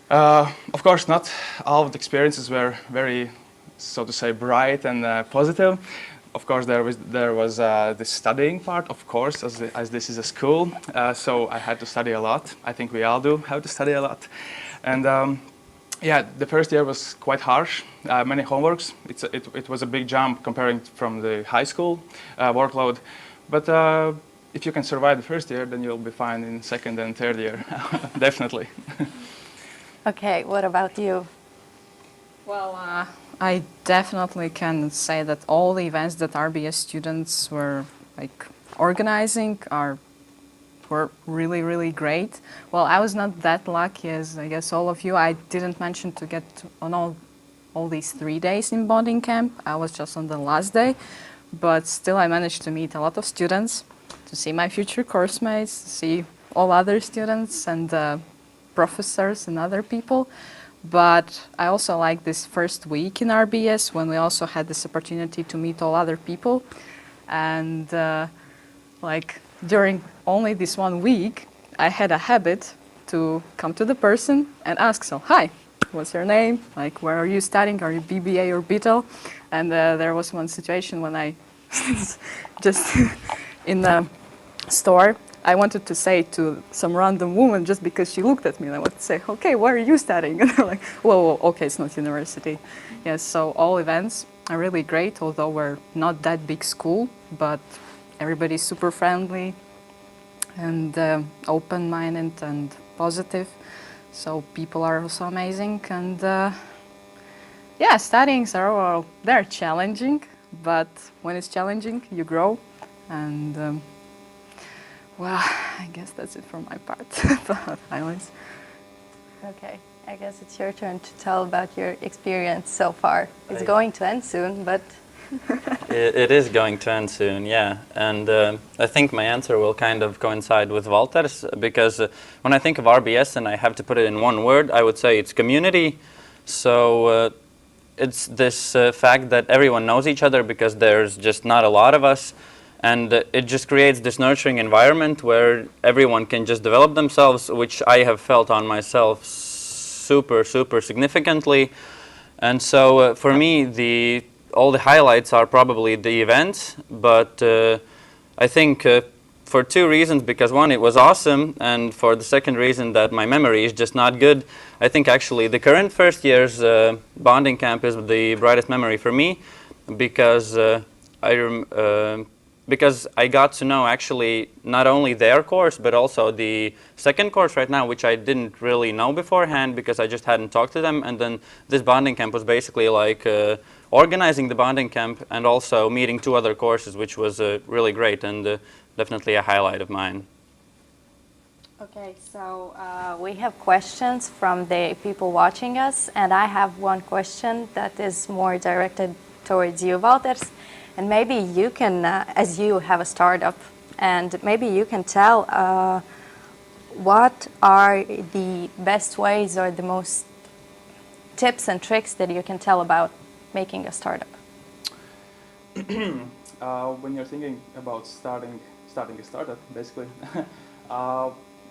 Of course, not all of the experiences were very, so to say, bright and positive. Of course, there was the studying part, of course, as this is a school. So I had to study a lot. I think we all do have to study a lot. And yeah, the first year was quite harsh. Many homeworks. It was a big jump comparing from the high school workload. But if you can survive the first year, then you'll be fine in second and third year, definitely. Okay, what about you? Well, I definitely can say that all the events that RBS students were organizing were really, really great. Well, I was not that lucky as I guess all of you. I didn't mention to get on all these 3 days in bonding camp. I was just on the last day, but still I managed to meet a lot of students, to see my future course mates, to see all other students and professors and other people. But I also like this first week in RBS when we also had this opportunity to meet all other people. And during only this 1 week, I had a habit to come to the person and ask, so, hi, what's your name? Where are you studying? Are you BBA or Beetle? And there was one situation when I just in the store, I wanted to say to some random woman just because she looked at me, and I wanted to say, okay, where are you studying? And they're like, whoa, okay, it's not university. Yes, so all events are really great, although we're not that big school, but everybody's super friendly and open-minded and positive. So people are also amazing, and yeah, studyings are, well, they're challenging, but when it's challenging, you grow, and well, I guess that's it for my part. But anyways. Okay, I guess it's your turn to tell about your experience so far. It's going to end soon, but... It is going to end soon, yeah. And I think my answer will kind of coincide with Walter's, because when I think of RBS and I have to put it in one word, I would say it's community. So it's this fact that everyone knows each other because there's just not a lot of us. And it just creates this nurturing environment where everyone can just develop themselves, which I have felt on myself super, super significantly. And so for me, all the highlights are probably the events, but I think for two reasons, because one, it was awesome, and for the second reason that my memory is just not good. I think actually the current first year's bonding camp is the brightest memory for me, because because I got to know actually not only their course, but also the second course right now, which I didn't really know beforehand because I just hadn't talked to them. And then this bonding camp was basically like organizing the bonding camp and also meeting two other courses, which was really great and definitely a highlight of mine. Okay, so we have questions from the people watching us, and I have one question that is more directed towards you, Walters. And maybe you can, as you have a startup, and maybe you can tell what are the best ways or the most tips and tricks that you can tell about making a startup. When you're thinking about starting a startup, basically,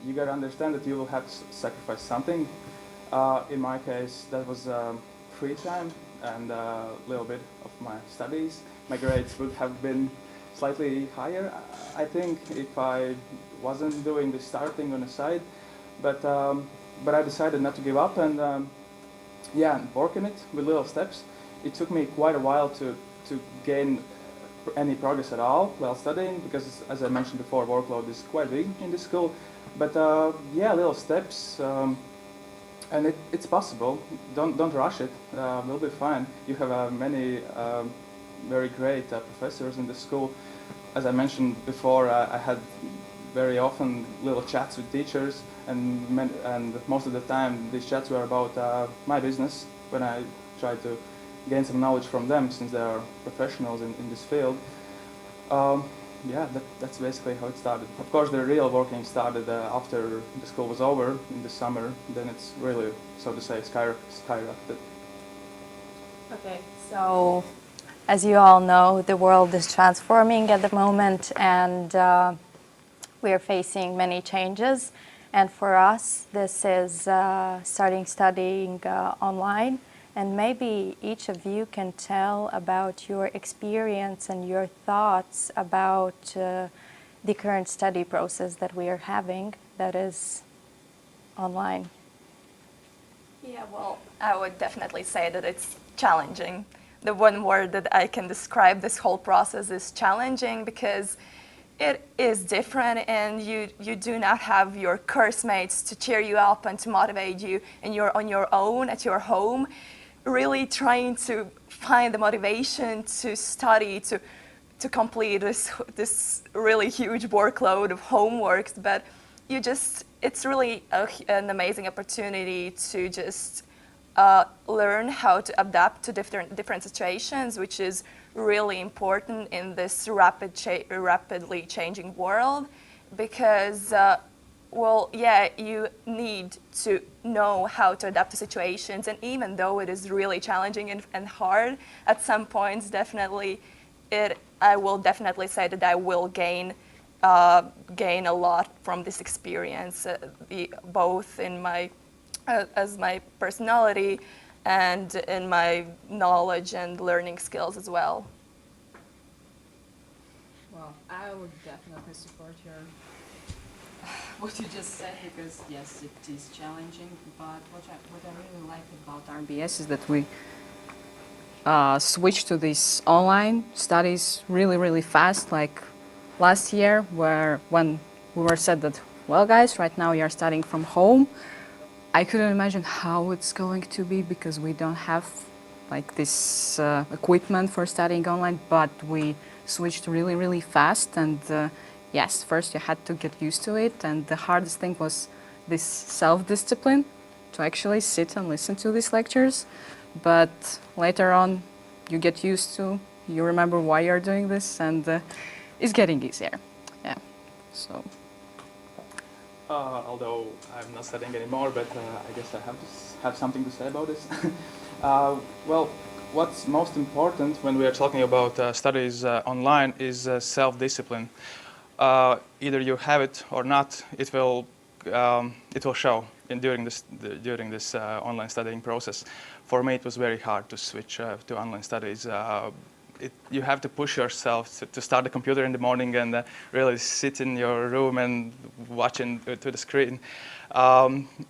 you got to understand that you will have to sacrifice something. In my case, that was free time and a little bit of my studies. My grades would have been slightly higher, I think, if I wasn't doing the starting on the side. But I decided not to give up and yeah, work in it with little steps. It took me quite a while to gain any progress at all while studying, because as I mentioned before, workload is quite big in this school. But yeah, little steps. And it's possible. Don't rush it. We'll be fine. You have many very great professors in the school. As I mentioned before, I had very often little chats with teachers, and most of the time these chats were about my business when I tried to gain some knowledge from them, since they are professionals in this field. Yeah, that's basically how it started. Of course, the real working started after the school was over in the summer. Then it's really, so to say, skyrocketed. Okay, so as you all know, the world is transforming at the moment, and we are facing many changes. And for us, this is starting studying online. And maybe each of you can tell about your experience and your thoughts about the current study process that we are having that is online. Yeah, well, I would definitely say that it's challenging. The one word that I can describe this whole process is challenging, because it is different, and you do not have your course mates to cheer you up and to motivate you, and you're on your own at your home, really trying to find the motivation to study, to complete this really huge workload of homeworks. But it's really an amazing opportunity to just learn how to adapt to different situations, which is really important in this rapidly changing world, because well, yeah, you need to know how to adapt to situations, and even though it is really challenging and hard at some points, definitely I will definitely say that I will gain a lot from this experience, both in my as my personality and in my knowledge and learning skills as well. Well, I would definitely support your what you just said, because yes, it is challenging, but what I really like about RBS is that we switched to these online studies really fast, like last year, when we were said that, well guys, right now you're studying from home, I couldn't imagine how it's going to be because we don't have like this equipment for studying online, but we switched really fast. And yes, first you had to get used to it, and the hardest thing was this self-discipline to actually sit and listen to these lectures. But later on you get used to, you remember why you're doing this, and it's getting easier. Yeah, so. Although I'm not studying anymore, but I guess I have something to say about this. Well, what's most important when we are talking about studies online is self-discipline. Either you have it or not, it will show during this online studying process. For me, it was very hard to switch to online studies. You have to push yourself to start the computer in the morning and really sit in your room and watching to the screen.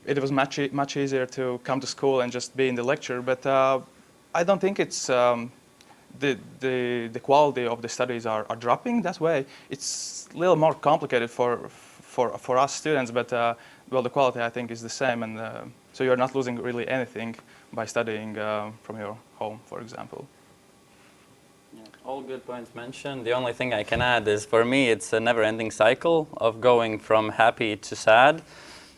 It was much easier to come to school and just be in the lecture, but I don't think it's the quality of the studies are dropping that way. It's a little more complicated for us students, but well, the quality I think is the same, and so you're not losing really anything by studying from your home, for example. All good points mentioned. The only thing I can add is, for me, it's a never-ending cycle of going from happy to sad,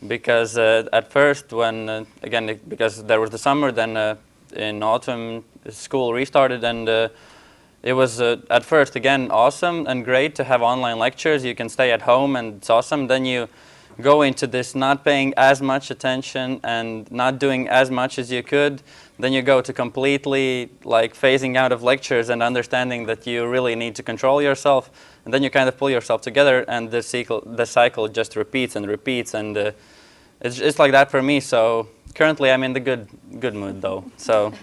because at first, when again, because there was the summer, then in autumn school restarted, and it was at first again awesome and great to have online lectures. You can stay at home and it's awesome. Then you go into this not paying as much attention and not doing as much as you could. Then you go to completely like phasing out of lectures and understanding that you really need to control yourself. And then you kind of pull yourself together, and the cycle just repeats and repeats. And it's like that for me. So currently I'm in the good mood though. So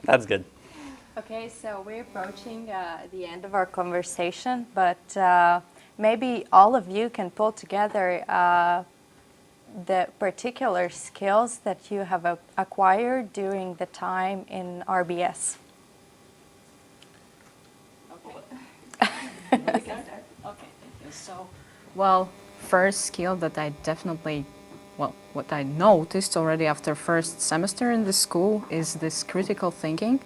that's good. Okay, so we're approaching the end of our conversation, but maybe all of you can pull together the particular skills that you have acquired during the time in RBS. Okay. Okay, thank you. So, well, first skill that I definitely, well, what I noticed already after first semester in the school is this critical thinking,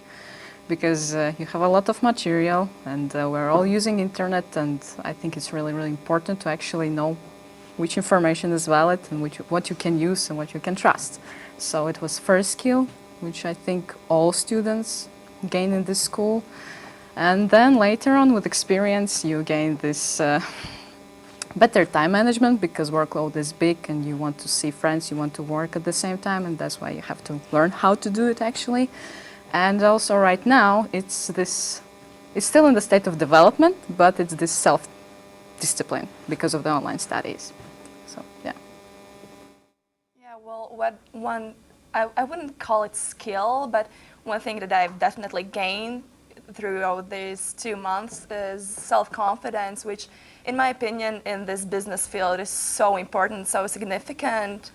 because you have a lot of material, and we're all using internet, and I think it's really important to actually know which information is valid and what you can use and what you can trust. So it was first skill, which I think all students gain in this school. And then later on with experience you gain this better time management, because workload is big and you want to see friends, you want to work at the same time, and that's why you have to learn how to do it actually. And also right now it's still in the state of development, but it's this self-discipline because of the online studies. So, yeah. Yeah, well, I wouldn't call it skill, but one thing that I've definitely gained throughout these 2 months is self-confidence, which in my opinion in this business field is so important, so significant.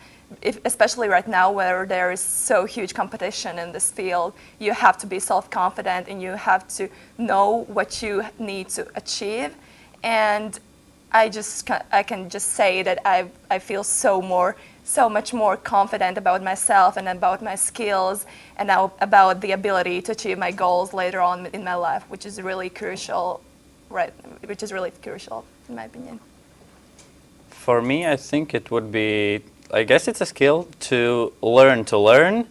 Especially right now where there is so huge competition in this field, you have to be self-confident and you have to know what you need to achieve. And I can just say that I feel so much more confident about myself and about my skills and now about the ability to achieve my goals later on in my life, which is really crucial, right? Which is really crucial in my opinion. For me, I think it would be, I guess it's a skill to learn,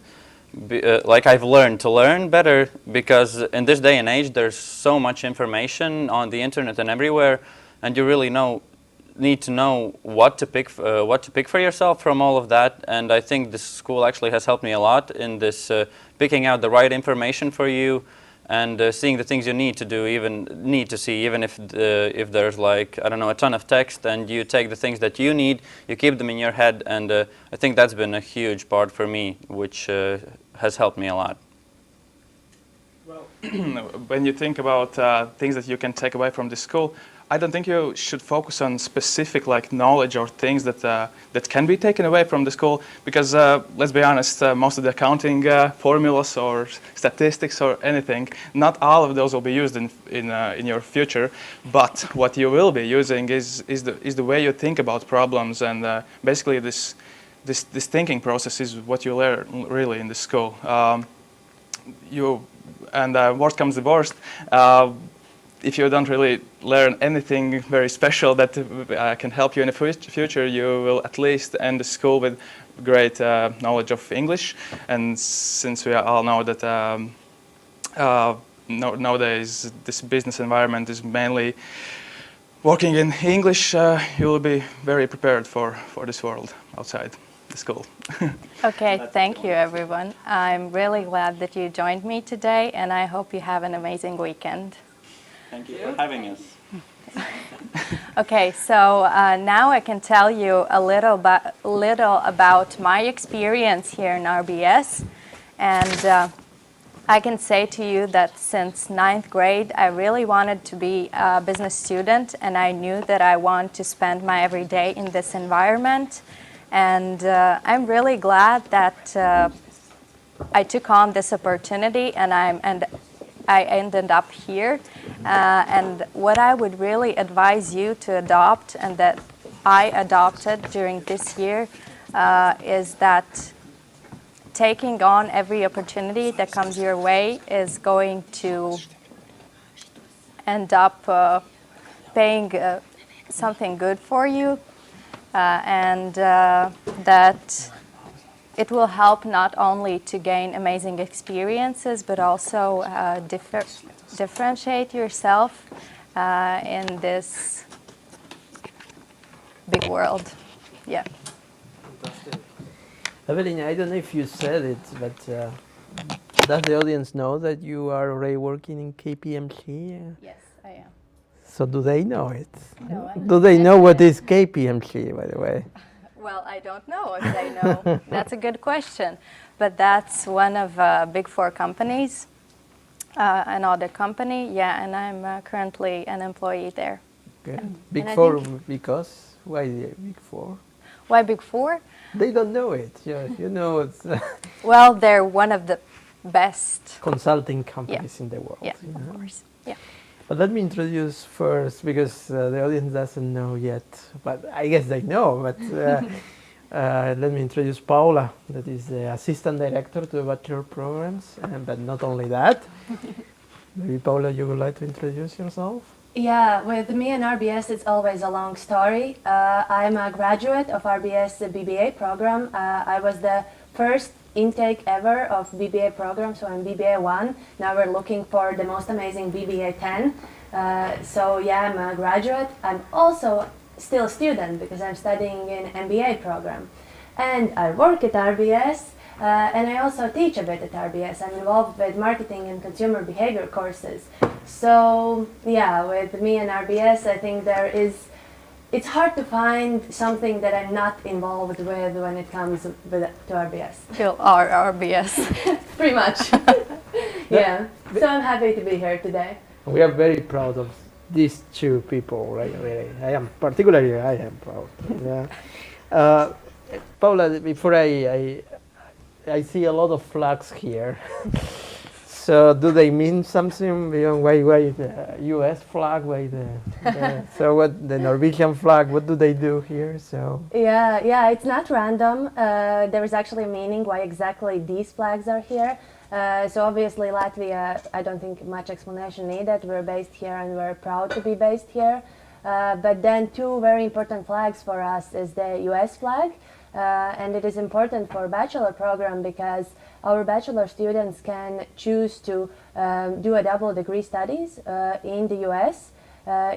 like I've learned to learn better, because in this day and age there's so much information on the internet and everywhere, and you really need to know what to pick for yourself from all of that. And I think this school actually has helped me a lot in this picking out the right information for you, and seeing the things you need to see, even if there's like, I don't know, a ton of text, and you take the things that you need, you keep them in your head, and I think that's been a huge part for me, which has helped me a lot. Well, when you think about things that you can take away from the school, I don't think you should focus on specific like knowledge or things that that can be taken away from the school, because let's be honest, most of the accounting formulas or statistics or anything, not all of those will be used in your future. But what you will be using is the way you think about problems, and basically this thinking process is what you learn really in the school. Worst comes to worst, if you don't really learn anything very special that can help you in the future, you will at least end the school with great knowledge of English. And since we all know that nowadays this business environment is mainly working in English, you will be very prepared for this world outside the school. Okay, thank you everyone. I'm really glad that you joined me today, and I hope you have an amazing weekend. Thank you for having us. Okay, so now I can tell you a little about my experience here in RBS, and I can say to you that since 9th grade I really wanted to be a business student, and I knew that I want to spend my everyday in this environment, and I'm really glad that I took on this opportunity, and I ended up here. And what I would really advise you to adopt, and that I adopted during this year, is that taking on every opportunity that comes your way is going to end up paying something good for you, and that it will help not only to gain amazing experiences, but also differentiate yourself in this big world. Yeah. Evelyn, I don't know if you said it, but does the audience know that you are already working in Kpmg? Yes, I am. So do they know it? No, Do they know what is Kpmg, by the way? Well, I don't know if they know. That's a good question. But that's one of Big Four companies, an audit company, yeah, and I'm currently an employee there. Okay. Yeah. Big And I Four, think- because? Why the Big Four? Why Big Four? They don't know it. Yeah, you know, it's Well, they're one of the best. consulting companies in the world. Yeah, you of know? course. Yeah. But let me introduce first, because the audience doesn't know yet, but I guess they know, but let me introduce Paula, that is the assistant director to the bachelor programs, but not only that. Maybe Paula, you would like to introduce yourself? Yeah, with me and RBS, it's always a long story. I'm a graduate of RBS BBA program. I was the first intake ever of BBA program, so I'm BBA 1. Now we're looking for the most amazing BBA 10. So yeah, I'm a graduate. I'm also still a student because I'm studying in MBA program. And I work at RBS, and I also teach a bit at RBS. I'm involved with marketing and consumer behavior courses. So yeah, with me and RBS, I think it's hard to find something that I'm not involved with when it comes to RBS. You are RBS. Pretty much. Yeah. So I'm happy to be here today. We are very proud of these two people, right? Really. I am proud. Yeah. Paula, before I see a lot of flags here. So do they mean something beyond why the U.S. flag? Why so what the Norwegian flag? What do they do here? So Yeah, it's not random. There is actually a meaning why exactly these flags are here. So obviously Latvia, I don't think much explanation needed. We're based here and we're proud to be based here. But then two very important flags for us is the U.S. flag. And it is important for bachelor program because our bachelor students can choose to do a double degree studies in the US,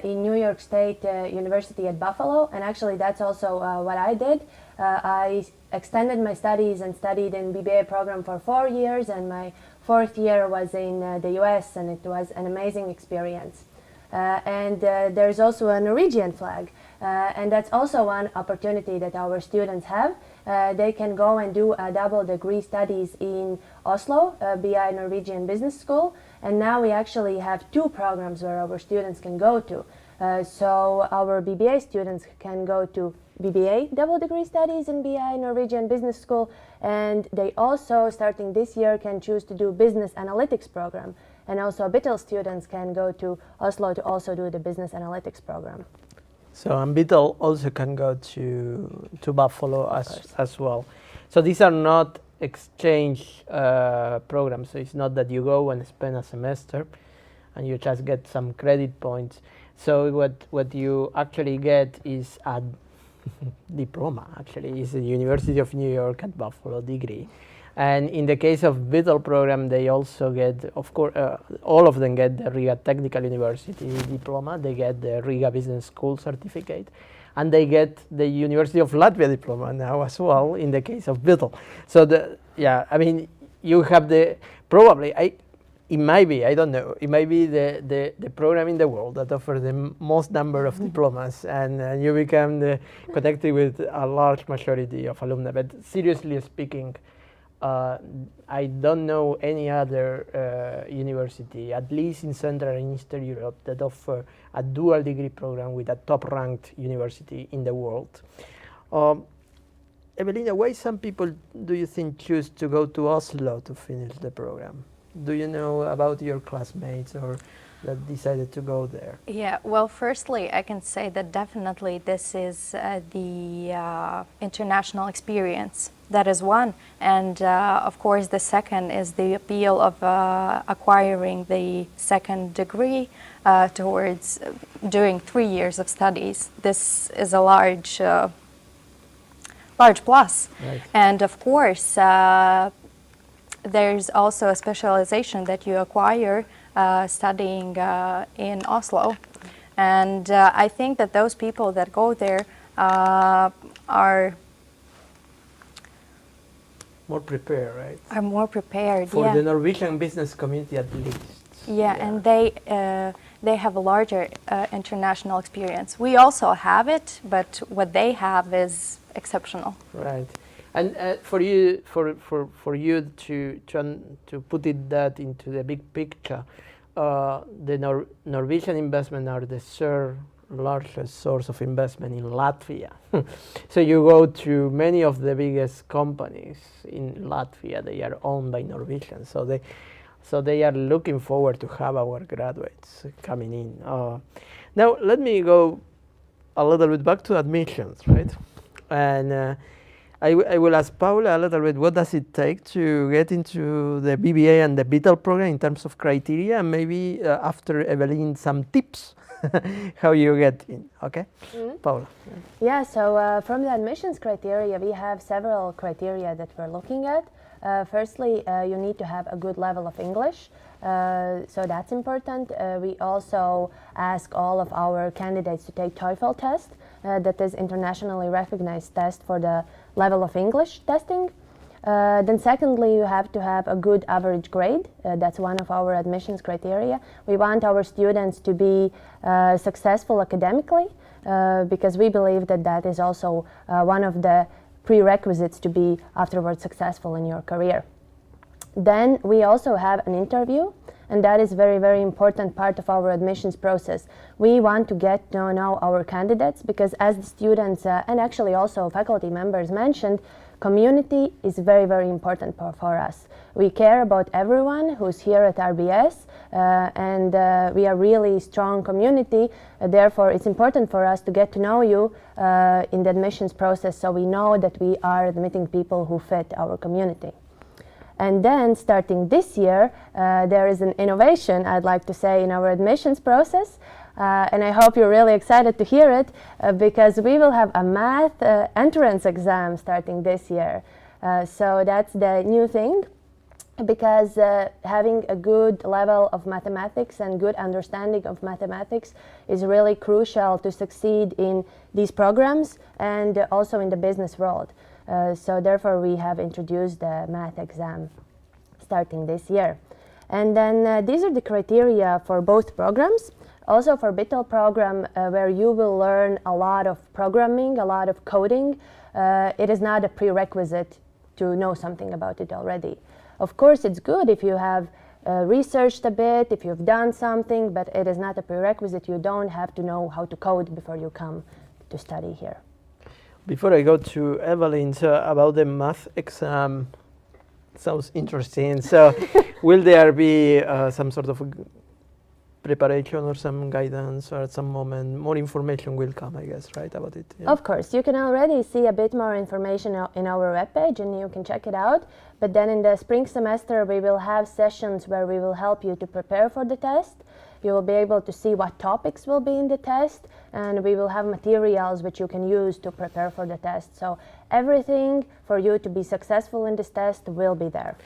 in New York State University at Buffalo, and actually that's also what I did. I extended my studies and studied in BBA program for 4 years, and my 4th year was in the US, and it was an amazing experience. And there's also a Norwegian flag. And that's also one opportunity that our students have. They can go and do a double degree studies in Oslo, BI Norwegian Business School. And now we actually have 2 programs where our students can go to. So our BBA students can go to BBA, double degree studies in BI, Norwegian Business School, and they also, starting this year, can choose to do business analytics program. And also Beetle students can go to Oslo to also do the business analytics program. So, and Beetle also can go to Buffalo as well. So these are not exchange programs. So it's not that you go and spend a semester and you just get some credit points. So what you actually get is a diploma, actually. It's the University of New York at Buffalo degree. And in the case of Beetle program, they also get, of course, all of them get the Riga Technical University diploma, they get the Riga Business School certificate, and they get the University of Latvia diploma now as well in the case of Beetle. So, I mean, you have it might be, I don't know, it might be the program in the world that offers the most number of diplomas, and you become connected with a large majority of alumni. But seriously speaking, I don't know any other university, at least in Central and Eastern Europe, that offer a dual degree program with a top-ranked university in the world. Evelina, why some people do you think choose to go to Oslo to finish the program? Do you know about your classmates or that decided to go there? Yeah, well, firstly, I can say that definitely this is the international experience. That is one. And of course, the second is the appeal of acquiring the second degree towards doing 3 years of studies. This is a large plus. Right. And of course, there's also a specialization that you acquire studying in Oslo. And I think that those people that go there are more prepared, right? Are more prepared, for the Norwegian business community at least. Yeah, and they have a larger international experience. We also have it, but what they have is exceptional. Right. And for you to put that into the big picture, the Norwegian investment are the third largest source of investment in Latvia. So you go to many of the biggest companies in Latvia, they are owned by Norwegians. So they are looking forward to have our graduates coming in. Now let me go a little bit back to admissions, right? And I will ask Paula a little bit, what does it take to get into the BBA and the Beetle program in terms of criteria, and maybe after Evelyn, some tips how you get in, okay? Mm-hmm. Paula. Yeah, so from the admissions criteria, we have several criteria that we're looking at. Firstly, you need to have a good level of English, so that's important. We also ask all of our candidates to take TOEFL test, that is internationally recognized test for the level of English testing. Then secondly, you have to have a good average grade. That's one of our admissions criteria. We want our students to be successful academically because we believe that that is also one of the prerequisites to be afterwards successful in your career. Then we also have an interview, and that is very, very important part of our admissions process. We want to get to know our candidates because as the students and actually also faculty members mentioned, community is very, very important for us. We care about everyone who's here at RBS and we are really strong community. Therefore, it's important for us to get to know you in the admissions process so we know that we are admitting people who fit our community. And then starting this year, there is an innovation, I'd like to say, in our admissions process. And I hope you're really excited to hear it because we will have a math entrance exam starting this year. So that's the new thing because having a good level of mathematics and good understanding of mathematics is really crucial to succeed in these programs and also in the business world. So therefore we have introduced the math exam starting this year. And then these are the criteria for both programs. Also for Beetle program where you will learn a lot of programming, a lot of coding. It is not a prerequisite to know something about it already. Of course it's good if you have researched a bit, if you've done something, but it is not a prerequisite. You don't have to know how to code before you come to study here. Before I go to Evelyn, so about the math exam, sounds interesting. So will there be some sort of preparation or some guidance, or at some moment more information will come, I guess, right, about it? Yeah. Of course, you can already see a bit more information in our webpage, and you can check it out. But then in the spring semester, we will have sessions where we will help you to prepare for the test. You will be able to see what topics will be in the test, and we will have materials which you can use to prepare for the test. So everything for you to be successful in this test will be there.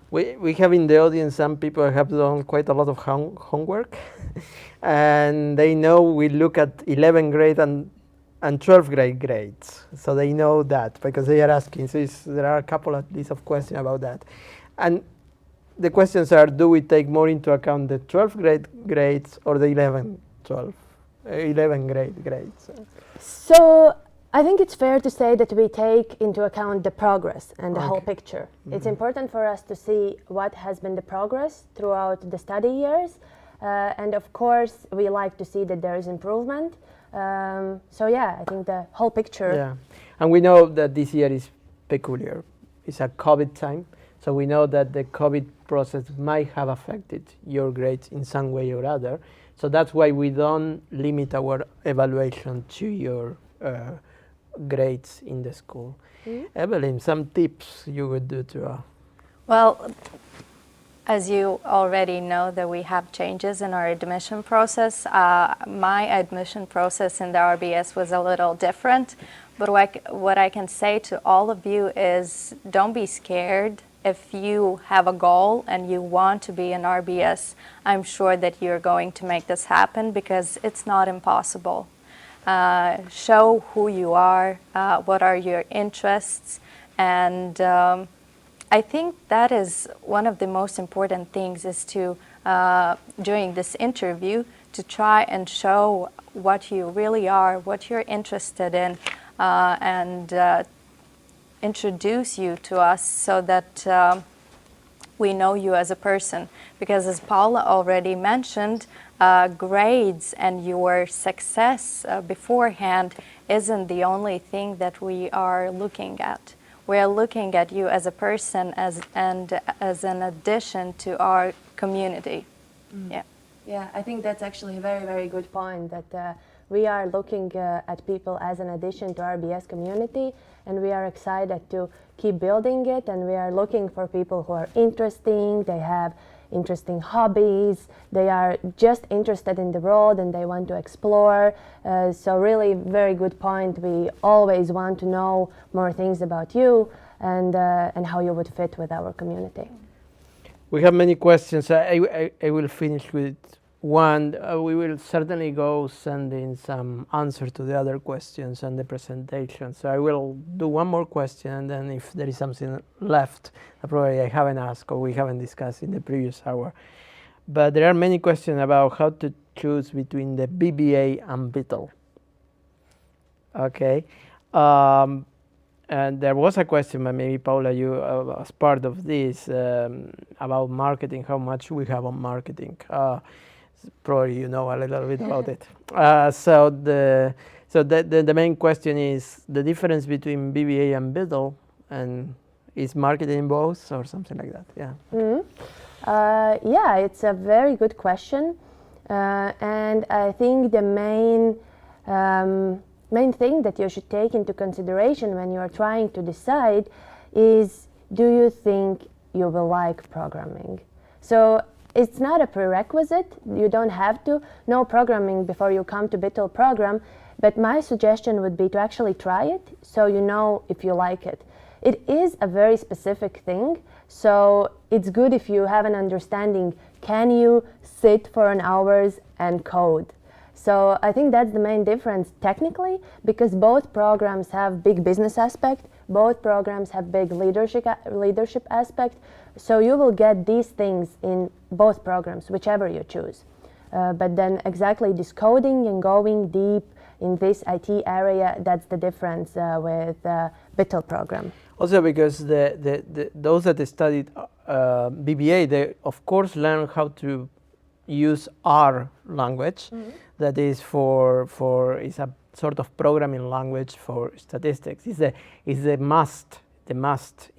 We have in the audience some people who have done quite a lot of homework, and they know we look at 11th grade and 12th grade grades. So they know that because they are asking. So there are a couple at least of questions about that. And the questions are, do we take more into account the 12th grade grades or the 11th grade grades? So I think it's fair to say that we take into account the progress and the whole picture. It's important for us to see what has been the progress throughout the study years. And of course, we like to see that there is improvement. So yeah, I think the whole picture. Yeah, and we know that this year is peculiar. It's a COVID time. So we know that the COVID process might have affected your grades in some way or other. So that's why we don't limit our evaluation to your grades in the school. Evelyn, some tips you would do to... Well, as you already know that we have changes in our admission process. My admission process in the RBS was a little different, but what I can say to all of you is don't be scared. If you have a goal and you want to be an RBS, I'm sure that you're going to make this happen because it's not impossible. Show who you are, what are your interests, and I think that is one of the most important things is to, during this interview, to try and show what you really are, what you're interested in, and introduce you to us so that we know you as a person. Because as Paula already mentioned, grades and your success beforehand isn't the only thing that we are looking at. We are looking at you as a person and as an addition to our community. Yeah. Yeah, I think that's actually a very, very good point, that we are looking at people as an addition to our RBS community, and we are excited to keep building it, and we are looking for people who are interesting, they have interesting hobbies, they are just interested in the world and they want to explore. So really very good point. We always want to know more things about you and how you would fit with our community. We have many questions. I will finish with one. We will certainly go sending some answer to the other questions and the presentation. So I will do one more question, and then if there is something left that probably I haven't asked or we haven't discussed in the previous hour. But there are many questions about how to choose between the BBA and Beetle. Okay. And there was a question, but maybe Paula, you as part of this, about marketing, how much we have on marketing. Probably you know a little bit about it. So the main question is the difference between BBA and Beetle, and is marketing both or something like that? Yeah. Yeah, it's a very good question, and I think the main thing that you should take into consideration when you are trying to decide is, do you think you will like programming? So it's not a prerequisite. You don't have to know programming before you come to Beetle program, but my suggestion would be to actually try it so you know if you like it. It is a very specific thing, so it's good if you have an understanding, can you sit for an hour and code? So I think that's the main difference technically, because both programs have big business aspect, both programs have big leadership aspect, so you will get these things in both programs, whichever you choose. But then exactly this coding and going deep in this IT area, that's the difference with Beetle program. Also because those that studied BBA, they of course learn how to use R language. That is it's a sort of programming language for statistics. It's the must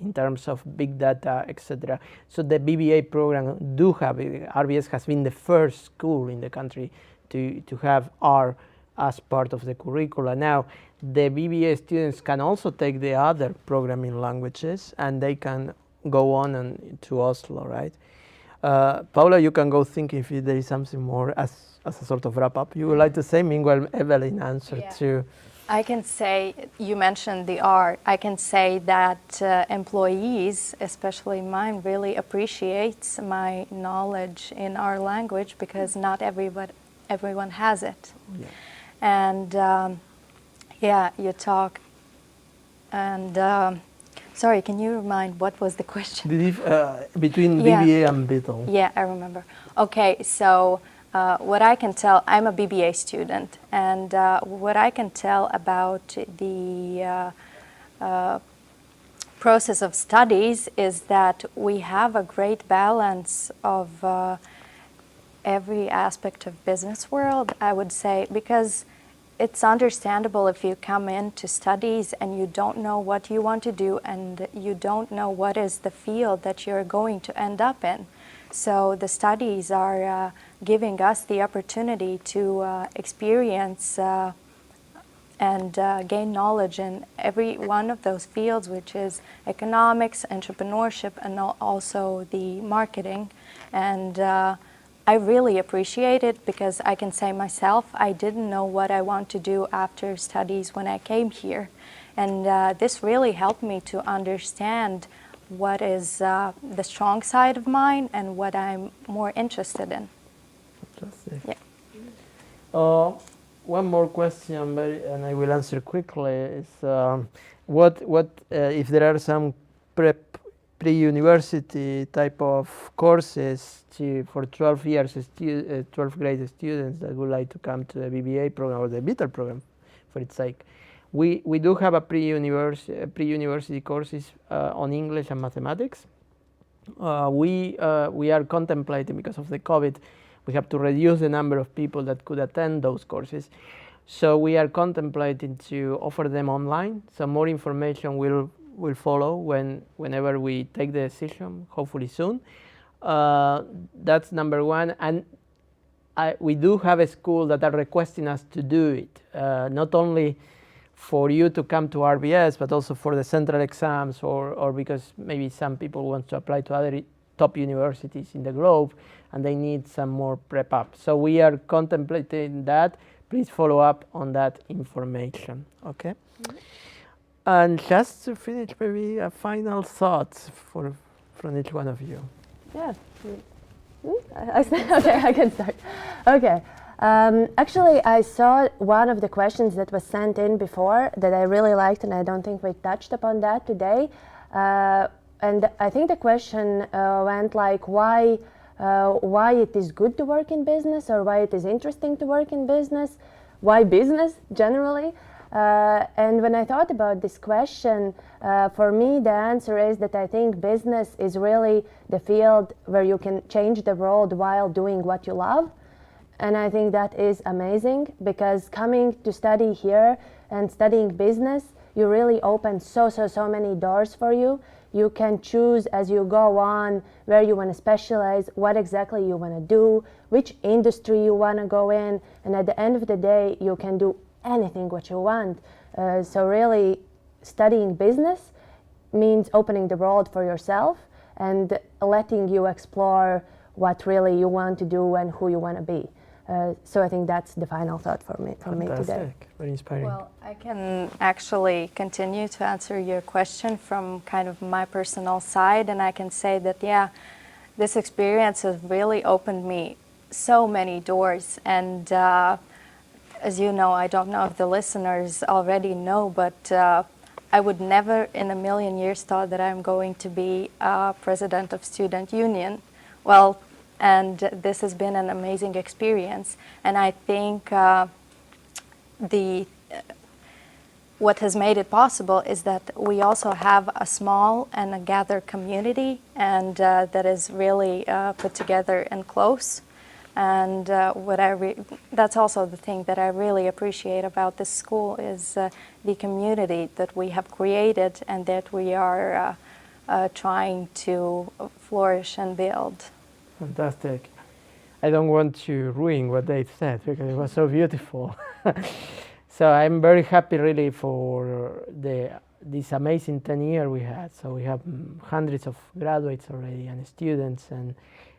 in terms of big data, etc. So the BBA program do have it. RBS has been the first school in the country to have R as part of the curricula. Now the BBA students can also take the other programming languages and they can go on and to Oslo, right? Paula, you can go think if there is something more as a sort of wrap up you would like to say. Meanwhile, Evelyn answered to. I can say, you mentioned the R, I can say that employees, especially mine, really appreciates my knowledge in our language because not everyone has it. Yeah. And you talk and sorry, can you remind what was the question? Between BBA and Beetle. Yeah, I remember. Okay, so what I can tell, I'm a BBA student, and what I can tell about the process of studies is that we have a great balance of every aspect of business world, I would say, because it's understandable if you come into studies and you don't know what you want to do and you don't know what is the field that you're going to end up in. So the studies are giving us the opportunity to experience and gain knowledge in every one of those fields, which is economics, entrepreneurship, and also the marketing. And I really appreciate it because I can say myself, I didn't know what I want to do after studies when I came here. And this really helped me to understand what is the strong side of mine and what I'm more interested in. Fantastic. Yeah. One more question, and I will answer quickly. Is what if there are some pre-university type of courses for 12 years 12th grade students that would like to come to the BBA program or the Beetle program, for its sake. We do have a pre-university courses on English and mathematics. We are contemplating, because of the COVID, we have to reduce the number of people that could attend those courses. So we are contemplating to offer them online. So more information will follow whenever we take the decision, hopefully soon. That's number one. And we do have a school that are requesting us to do it, not only for you to come to RBS, but also for the central exams or because maybe some people want to apply to other top universities in the globe and they need some more prep up. So we are contemplating that. Please follow up on that information, okay? Mm-hmm. And just to finish, maybe a final thoughts from each one of you. Yeah. Okay, I can start. Okay. Actually, I saw one of the questions that was sent in before that I really liked, and I don't think we touched upon that today. And I think the question went like, why it is good to work in business, or why it is interesting to work in business, why business generally. And when I thought about this question, for me the answer is that I think business is really the field where you can change the world while doing what you love. And I think that is amazing, because coming to study here and studying business, you really open so many doors for you. You can choose as you go on where you want to specialize, what exactly you want to do, which industry you want to go in, and at the end of the day you can do anything what you want. So really studying business means opening the world for yourself and letting you explore what really you want to do and who you want to be. So I think that's the final thought from me today. Very inspiring. Well, I can actually continue to answer your question from kind of my personal side, and I can say that, yeah, this experience has really opened me so many doors. And as you know, I don't know if the listeners already know, but I would never in a million years thought that I'm going to be president of Student Union. Well, and this has been an amazing experience. And I think the what has made it possible is that we also have a small and a gathered community, and that is really put together and close. And that's also the thing that I really appreciate about this school is the community that we have created and that we are trying to flourish and build. Fantastic. I don't want to ruin what they said because it was so beautiful. So I'm very happy really for this amazing 10 years we had. So we have hundreds of graduates already and students, and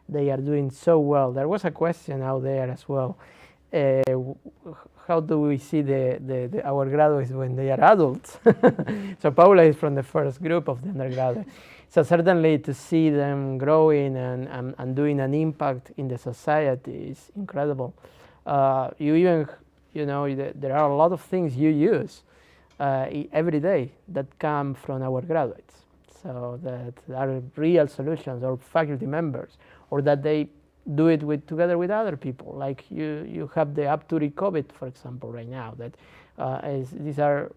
they are doing so well. There was a question out there as well. How do we see our graduates when they are adults? So Paula is from the first group of the undergraduate. So certainly to see them growing and doing an impact in the society is incredible. There are a lot of things you use every day that come from our graduates. So that are real solutions, or faculty members, or that they do it together with other people. Like you have the Up to COVID, for example, right now. That these are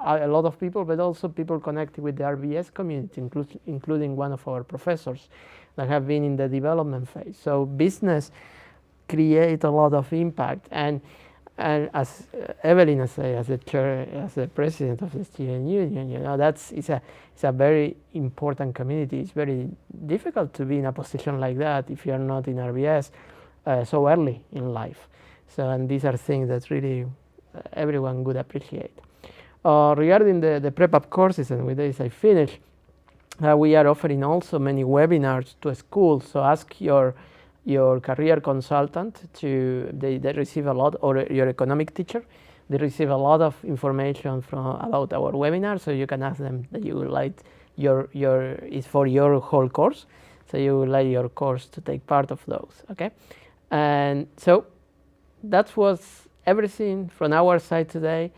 a lot of people, but also people connected with the RBS community, including one of our professors that have been in the development phase. So business create a lot of impact, and as Evelyn said, as the president of the student union, it's a very important community. It's very difficult to be in a position like that if you are not in RBS so early in life. So, and these are things that really everyone would appreciate. Regarding the prep-up courses, and with this I finish, we are offering also many webinars to schools. So ask your career consultant they receive a lot, or your economic teacher. They receive a lot of information about our webinar, so you can ask them that you would like is for your whole course, so you would like your course to take part of those, okay? And so that was everything from our side today.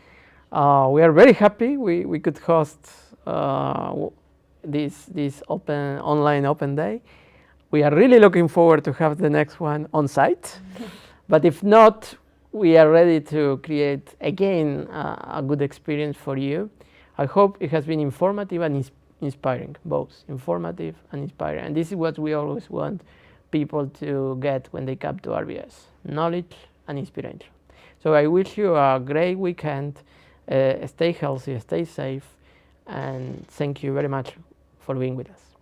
We are very happy we could host this online open day. We are really looking forward to have the next one on site. But if not, we are ready to create again a good experience for you. I hope it has been informative and inspiring, both informative and inspiring. And this is what we always want people to get when they come to RBS, knowledge and inspiration. So I wish you a great weekend. Stay healthy, stay safe, and thank you very much for being with us.